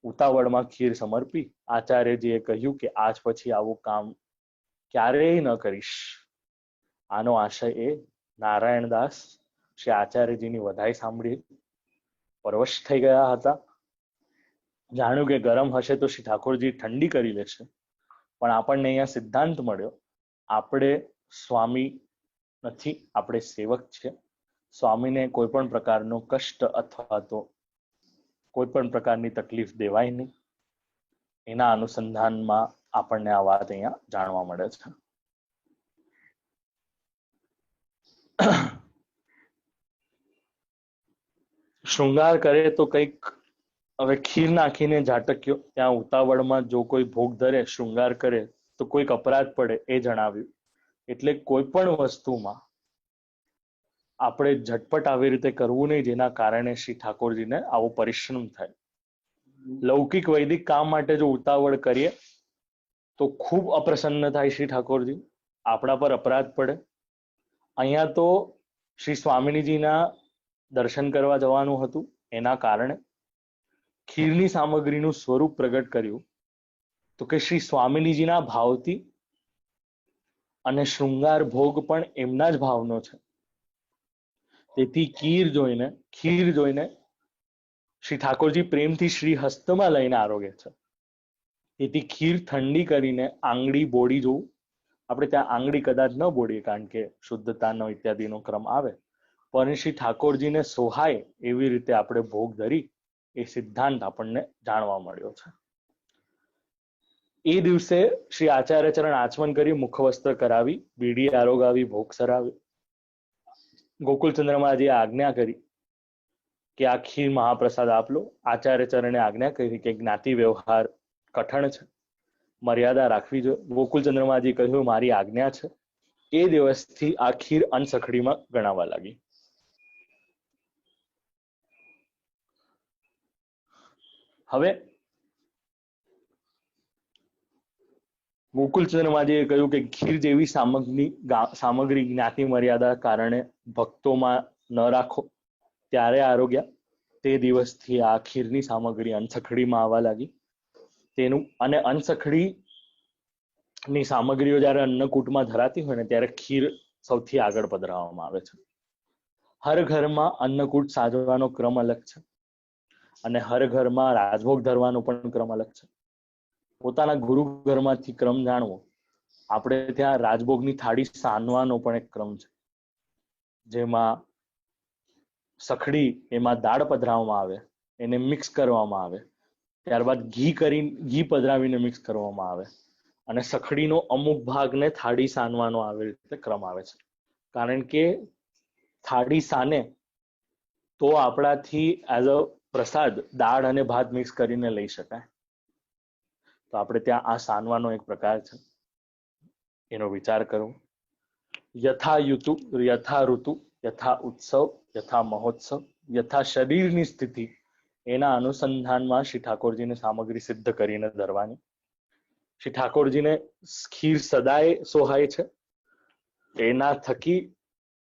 ઉતાવળમાં ખીર સમર્પી. આચાર્યજીએ કહ્યું કે આજ પછી આવું કામ ક્યારેય ન કરીશ. આનો આશય એ, નારાયણદાસ શ્રી આચાર્યજીની વધાઈ સાંભળી પરવશ થઈ ગયા હતા. જાણ્યું કે ગરમ હશે તો શ્રી ઠાકોરજી ઠંડી કરી લેશે. પણ આપણને અહીંયા સિદ્ધાંત મળ્યો, આપણે સ્વામી નથી, આપણે સેવક છે. સ્વામીને કોઈ પણ પ્રકારનો કષ્ટ અથવા તો કોઈ પણ પ્રકારની તકલીફ દેવાય નહીં. એના અનુસંધાનમાં આપણને આ વાત અહીંયા જાણવા મળે છે. શૃંગાર કરે તો કંઈક, હવે ખીર નાખીને ઝાટક્યો, ત્યાં ઉતાવળમાં જો કોઈ ભોગ ધરે, શૃંગાર કરે તો કોઈક અપરાધ પડે એ જણાવ્યું. એટલે કોઈ પણ વસ્તુમાં આપણે ઝટપટ આવી રીતે કરવું નહીં, જેના કારણે શ્રી ઠાકોરજીને આવો પરિશ્રમ થાય. લૌકિક વૈદિક કામ માટે જો ઉતાવળ કરીએ તો ખૂબ અપ્રસન્ન થાય શ્રી ઠાકોરજી, આપણા પર અપરાધ પડે. અહીંયા તો શ્રી સ્વામિનીજીના દર્શન કરવા જવાનું હતું, એના કારણે ખીરની સામગ્રીનું સ્વરૂપ પ્રગટ કર્યું તો કે શ્રી સ્વામિનીજીના ભાવથી, અને શૃંગાર ભોગ પણ એમના જ ભાવનો છે. તેથી ખીર જોઈને શ્રી ઠાકોરજી પ્રેમથી શ્રી હસ્તમાં લઈને આરોગે છે. તેથી ખીર ઠંડી કરીને આંગળી બોળી જોવું, આપણે ત્યાં આંગળી કદાચ ન બોડીએ કારણ કે શુદ્ધતાનો ઇત્યાદિનો ક્રમ આવે, પણ શ્રી ઠાકોરજીને સોહાય એવી રીતે આપણે ભોગ ધરી એ સિદ્ધાંત આપણને જાણવા મળ્યો છે. એ દિવસે શ્રી આચાર્ય ચરણ આચમન કરી, મુખવસ્ત્ર કરાવી, બીડી આરોગાવી, ભોગ સરાવી, ગોકુલચંદ્રમાજીએ આજ્ઞા કરી કે આ ખીર મહાપ્રસાદ આપ લો. આચાર્ય ચરણે આજ્ઞા કરી કે જ્ઞાતિ વ્યવહાર કઠણ છે, મર્યાદા રાખવી જોઈએ. ગોકુલચંદ્રમાજી કહ્યું મારી આજ્ઞા છે. એ દિવસથી આ ખીર અનસખડીમાં ગણાવા લાગી. હવે ગોકુલચંદ્રમાજીએ કહ્યું કે ખીર જેવી સામગ્રી જ્ઞાતિ મર્યાદા કારણે ભક્તોમાં ન રાખો. ત્યારે આરોગ્ય તે દિવસથી આ ખીરની સામગ્રી અનસખડીમાં આવવા લાગી. તેનું અને અનસખડી ની સામગ્રીઓ જ્યારે અન્નકૂટમાં ધરાતી હોય ને ત્યારે ખીર સૌથી આગળ પધરાવવામાં આવે છે. હર ઘરમાં અન્નકૂટ સાજવાનો ક્રમ અલગ છે અને હર ઘરમાં રાજભોગ ધરવાનો પણ ક્રમ અલગ છે. પોતાના ગુરુ ઘરમાંથી ક્રમ જાણવો. આપણે ત્યાં રાજભોગની થાળી સાનવાનો પણ એક ક્રમ છે, જેમાં સખડી એમાં દાળ પધરાવવામાં આવે, એને મિક્સ કરવામાં આવે, ત્યારબાદ ઘી પધરાવીને મિક્સ કરવામાં આવે અને સખડીનો અમુક ભાગને થાળી સાનવાનો આવી રીતે ક્રમ આવે છે. કારણ કે થાળી સાને તો આપણાથી એઝ અ પ્રસાદ દાળ અને ભાત મિક્સ કરીને લઈ શકાય. તો આપણે ત્યાં આ સાનવાનો એક પ્રકાર છે, એનો વિચાર કરવો. યથા યુતુ, યથા ઋતુ, યથા ઉત્સવ, યથા મહોત્સવ, યથા શરીરની સ્થિતિ, એના અનુસંધાનમાં શ્રી ઠાકોરજીને સામગ્રી સિદ્ધ કરીને ધરવાની. શ્રી ઠાકોરજીને ખીર સદાય સોહાય છે. એના થકી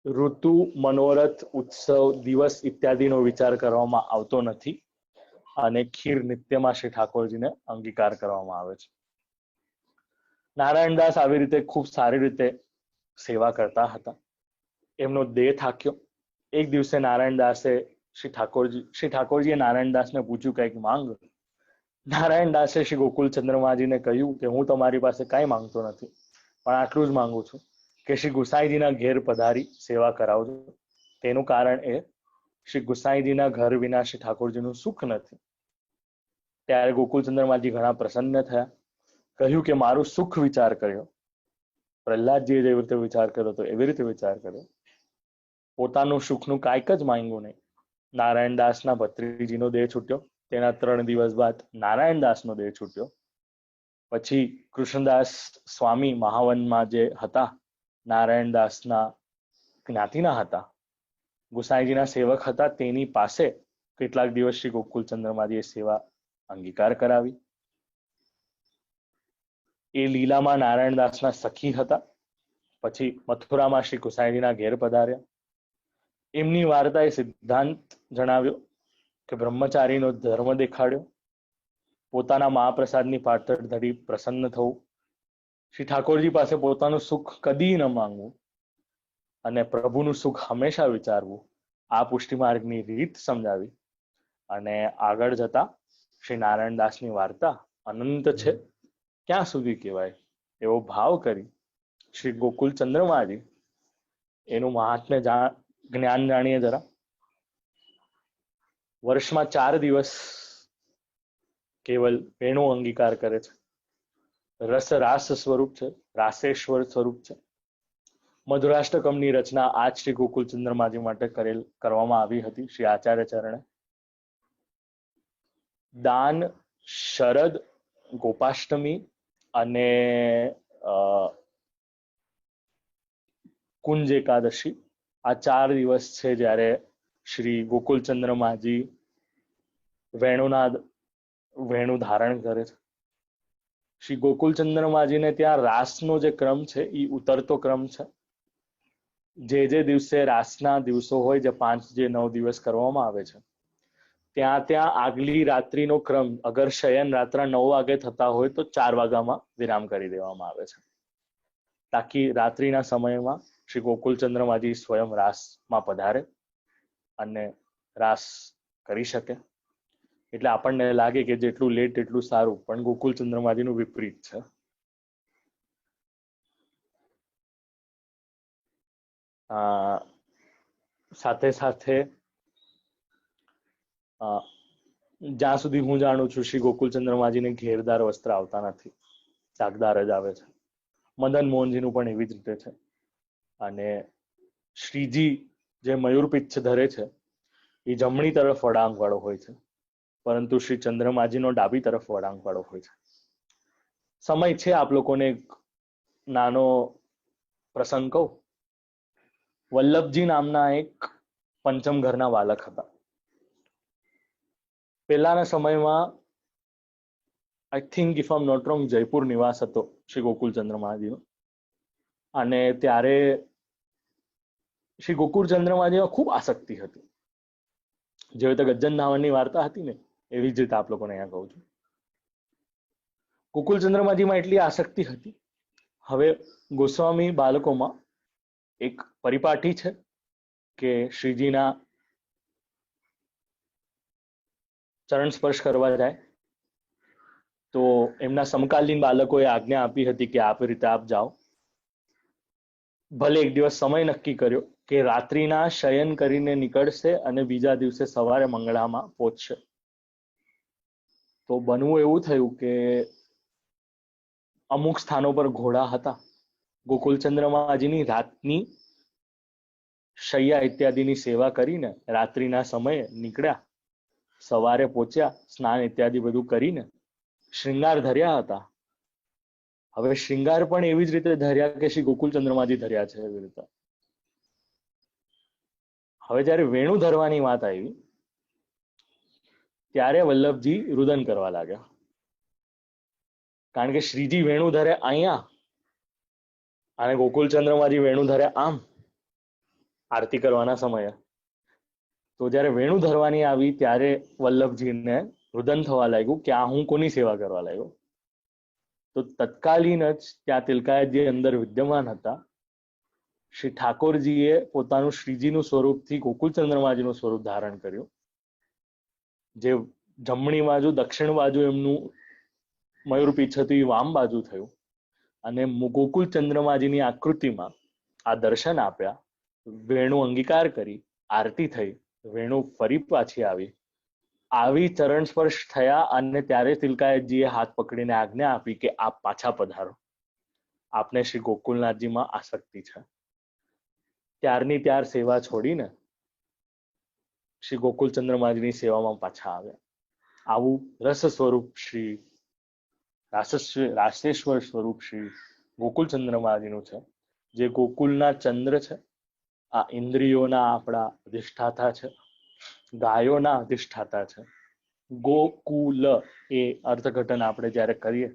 ઋતુ, મનોરથ, ઉત્સવ, દિવસ ઇત્યાદિનો વિચાર કરવામાં આવતો નથી અને ખીર નિત્યમાં શ્રી ઠાકોરજીને અંગીકાર કરવામાં આવે છે. નારાયણદાસ આવી રીતે ખૂબ સારી રીતે સેવા કરતા હતા. એમનો દેહ થાક્યો. એક દિવસે નારાયણદાસે શ્રી ઠાકોરજીએ નારાયણદાસને પૂછ્યું કંઈક માંગ. નારાયણદાસે શ્રી ગોકુલચંદ્રમાજીને કહ્યું કે હું તમારી પાસે કાંઈ માંગતો નથી, પણ આટલું જ માંગુ છું કે શ્રી ગુસાઈજીના ઘેર પધારી સેવા કરાવજો. તેનું કારણ એ શ્રી ગુસાઈજીના ઘર વિના શ્રી ઠાકોરજીનું સુખ નથી. ત્યારે ગોકુલચંદ્રમાજી ઘણા પ્રસન્ન થયા. કહ્યું કે મારું સુખ વિચાર કર્યો. પ્રહલાદજીએ જેવી રીતે વિચાર કર્યો તો એવી રીતે વિચાર કર્યો. પોતાનું સુખનું કાંઈક જ માંગ્યું નહીં. નારાયણદાસના ભત્રીજીનો દેહ છૂટ્યો. તેના 3 દિવસ બાદ નારાયણદાસનો દેહ છૂટ્યો. પછી કૃષ્ણદાસ સ્વામી મહાવનમાં જે હતા, નારાયણદાસના જ્ઞાતિના હતા, ગુસાઈજીના સેવક હતા, તેની પાસે કેટલાક દિવસ શ્રી ગોકુલચંદ્રમાજીએ સેવા અંગીકાર કરાવી. એ લીલામાં નારાયણદાસના સખી હતા. પછી મથુરામાં શ્રી ગુસાઈજીના ઘેર પધાર્યા. એમની વાર્તાએ સિદ્ધાંત જણાવ્યો કે બ્રહ્મચારીનો ધર્મ દેખાડ્યો. પોતાના મહાપ્રસાદની પાતળ ધરી પ્રસન્ન થવું, શ્રી ઠાકોરજી પાસે પોતાનું સુખ કદી ન માંગવું અને પ્રભુનું સુખ હંમેશા વિચારવું, આ પુષ્ટિ માર્ગની રીત સમજાવી અને આગળ જતા શ્રી નારાયણદાસની વાર્તા અનંત છે, ક્યાં સુધી કહેવાય એવો ભાવ કરી શ્રી ગોકુલચંદ્રમાજી એનું મહાત્મ્ય જ્ઞાન જાણીએ જરા. વર્ષમાં 4 દિવસ કેવલ વેણુ અંગીકાર કરે છે. રાસ સ્વરૂપ છે, રાસેશ્વર સ્વરૂપ છે. મધુરાષ્ટકમની રચના આજ શ્રી ગોકુલચંદ્રમાજી માટે કરવામાં આવી હતી શ્રી આચાર્ય ચરણે. દાન, શરદ, ગોપાષ્ટમી અને કુંજ એકાદશી, આ 4 દિવસ છે જ્યારે શ્રી ગોકુલચંદ્રમાજી વેણુ ધારણ કરે છે. શ્રી ગોકુલચંદ્રમાજીને ત્યાં રાસનો જે ક્રમ છે એ ઉતરતો ક્રમ છે. જે દિવસે રાસના દિવસો હોય, જે 5 જે 9 દિવસ કરવામાં આવે છે, ત્યાં આગલી રાત્રિનો ક્રમ અગર શયન રાત્રા 9 વાગે થતા હોય તો 4 વાગ્યામાં વિરામ કરી દેવામાં આવે છે, તાકી રાત્રિના સમયમાં શ્રી ગોકુલચંદ્રમાજી સ્વયં રાસમાં પધારે અને રાસ કરી શકે. એટલે આપણને લાગે કે જેટલું લેટ એટલું સારું, પણ ગોકુલચંદ્રમાજીનું વિપરીત છે. સાથે સાથે જ્યાં સુધી હું જાણું છું, શ્રી ગોકુલચંદ્રમાજીને ઘેરદાર વસ્ત્ર આવતા નથી, ચાકદાર જ આવે છે. મદન મોહનજીનું પણ એવી જ રીતે છે. અને શ્રીજી જે મયુર પીછ ધરે છે એ જમણી તરફ વળાંક વાળો હોય છે, પરંતુ શ્રી ચંદ્રમાજીનો ડાબી તરફ વળાંક વાળો હોય છે. સમય છે આપ લોકોને એક નાનો પ્રસંગ કહું. વલ્લભજી નામના એક પંચમ ઘરના બાલક હતા. પહેલાના સમયમાં આઈ થિંક ઇફ આમ નોટ રોંગ જયપુર નિવાસ હતો શ્રી ગોકુલચંદ્ર મહાજીનો. અને ત્યારે શ્રી ગોકુલચંદ્ર મહાજીમાં ખૂબ આસક્તિ હતી. જેવી રીતે ગજ્જન ધાવણની વાર્તા હતી ને, એવી જ રીતે આપ લોકોને અહીંયા કહું છું. ગોકુલચંદ્ર મહાજીમાં એટલી આસક્તિ હતી. હવે ગોસ્વામી બાળકોમાં એક પરિપાટી છે કે શ્રીજીના ચરણ સ્પર્શ કરવા જાય તો એમના સમકાલીન બાળકોએ આજ્ઞા આપી હતી કે આ રીતે આપ જાઓ. ભલે એક દિવસ સમય નક્કી કર્યો કે રાત્રિના શયન કરીને નીકળશે અને બીજા દિવસે સવારે મંગળામાં પહોંચશે. તો બનવું એવું થયું કે અમુક સ્થાનો પર ઘોડા હતા. ગોકુલચંદ્ર મહાજીની રાતની શૈયા ઇત્યાદિની સેવા કરીને રાત્રિના સમયે નીકળ્યા, સવારે પહોંચ્યા, સ્નાન ઇત્યાદિ બધું કરીને શ્રૃંગાર ધર્યા હતા. હવે શ્રૃંગાર પણ એવી જ રીતે ધર્યા કે શ્રી ગોકુલચંદ્રમાજી ધર્યા છે એવી રીતે. હવે જ્યારે વેણુ ધરવાની વાત આવી ત્યારે વલ્લભજી રુદન કરવા લાગ્યા. કારણ કે શ્રીજી વેણુ ધરે અહીંયા અને ગોકુલચંદ્રમાજી વેણુ ધરે આમ આરતી કરવાના સમયે. તો જ્યારે વેણુ ધરવાની આવી ત્યારે વલ્લભજીને રુદન થવા લાગ્યું કે આ હું કોની સેવા કરવા લાગ્યો. તો તત્કાલીન જ ત્યાં તિલકાયતજી અંદર વિદ્યમાન હતા. શ્રી ઠાકોરજીએ પોતાનું શ્રીજીનું સ્વરૂપથી ગોકુલચંદ્રમાજીનું સ્વરૂપ ધારણ કર્યું. જે જમણી બાજુ દક્ષિણ બાજુ એમનું મયુરપીછ હતું એ વામ બાજુ થયું અને ગોકુલચંદ્રમાજીની આકૃતિમાં આ દર્શન આપ્યા. વેણુ અંગીકાર કરી, આરતી થઈ, વેણુ ફરી પાછી આવી ચરણ સ્પર્શ થયા અને ત્યારે તિલકાયતજીએ હાથ પકડીને આજ્ઞા આપી કે આપ પાછા પધારો, આપને શ્રી ગોકુલનાથજીમાં આસક્તિ છે. ત્યારની ત્યાર સેવા છોડીને શ્રી ગોકુલચંદ્રમાજીની સેવામાં પાછા આવ્યા. આવું રસ સ્વરૂપ શ્રી રાસેશ્વર સ્વરૂપ શ્રી ગોકુલચંદ્રમાજીનું છે, જે ગોકુલના ચંદ્ર છે. આ ઇન્દ્રિયોના આપણા અધિષ્ઠાતા છે, ગાયોના અધિષ્ઠાતા છે. ગોકુલ એ અર્થઘટન આપણે જ્યારે કરીએ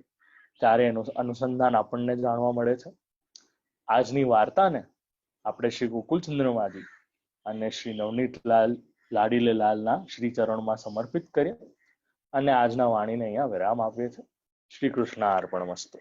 ત્યારે એનું અનુસંધાન આપણને જાણવા મળે છે. આજની વાર્તાને આપણે શ્રી ગોકુલચંદ્રમાજી અને શ્રી નવનીતલાલ લાડીલે લાલના શ્રી ચરણમાં સમર્પિત કરીએ અને આજના વાણીને અહીંયા વિરામ આપીએ છીએ. શ્રી કૃષ્ણ અર્પણમસ્તુ.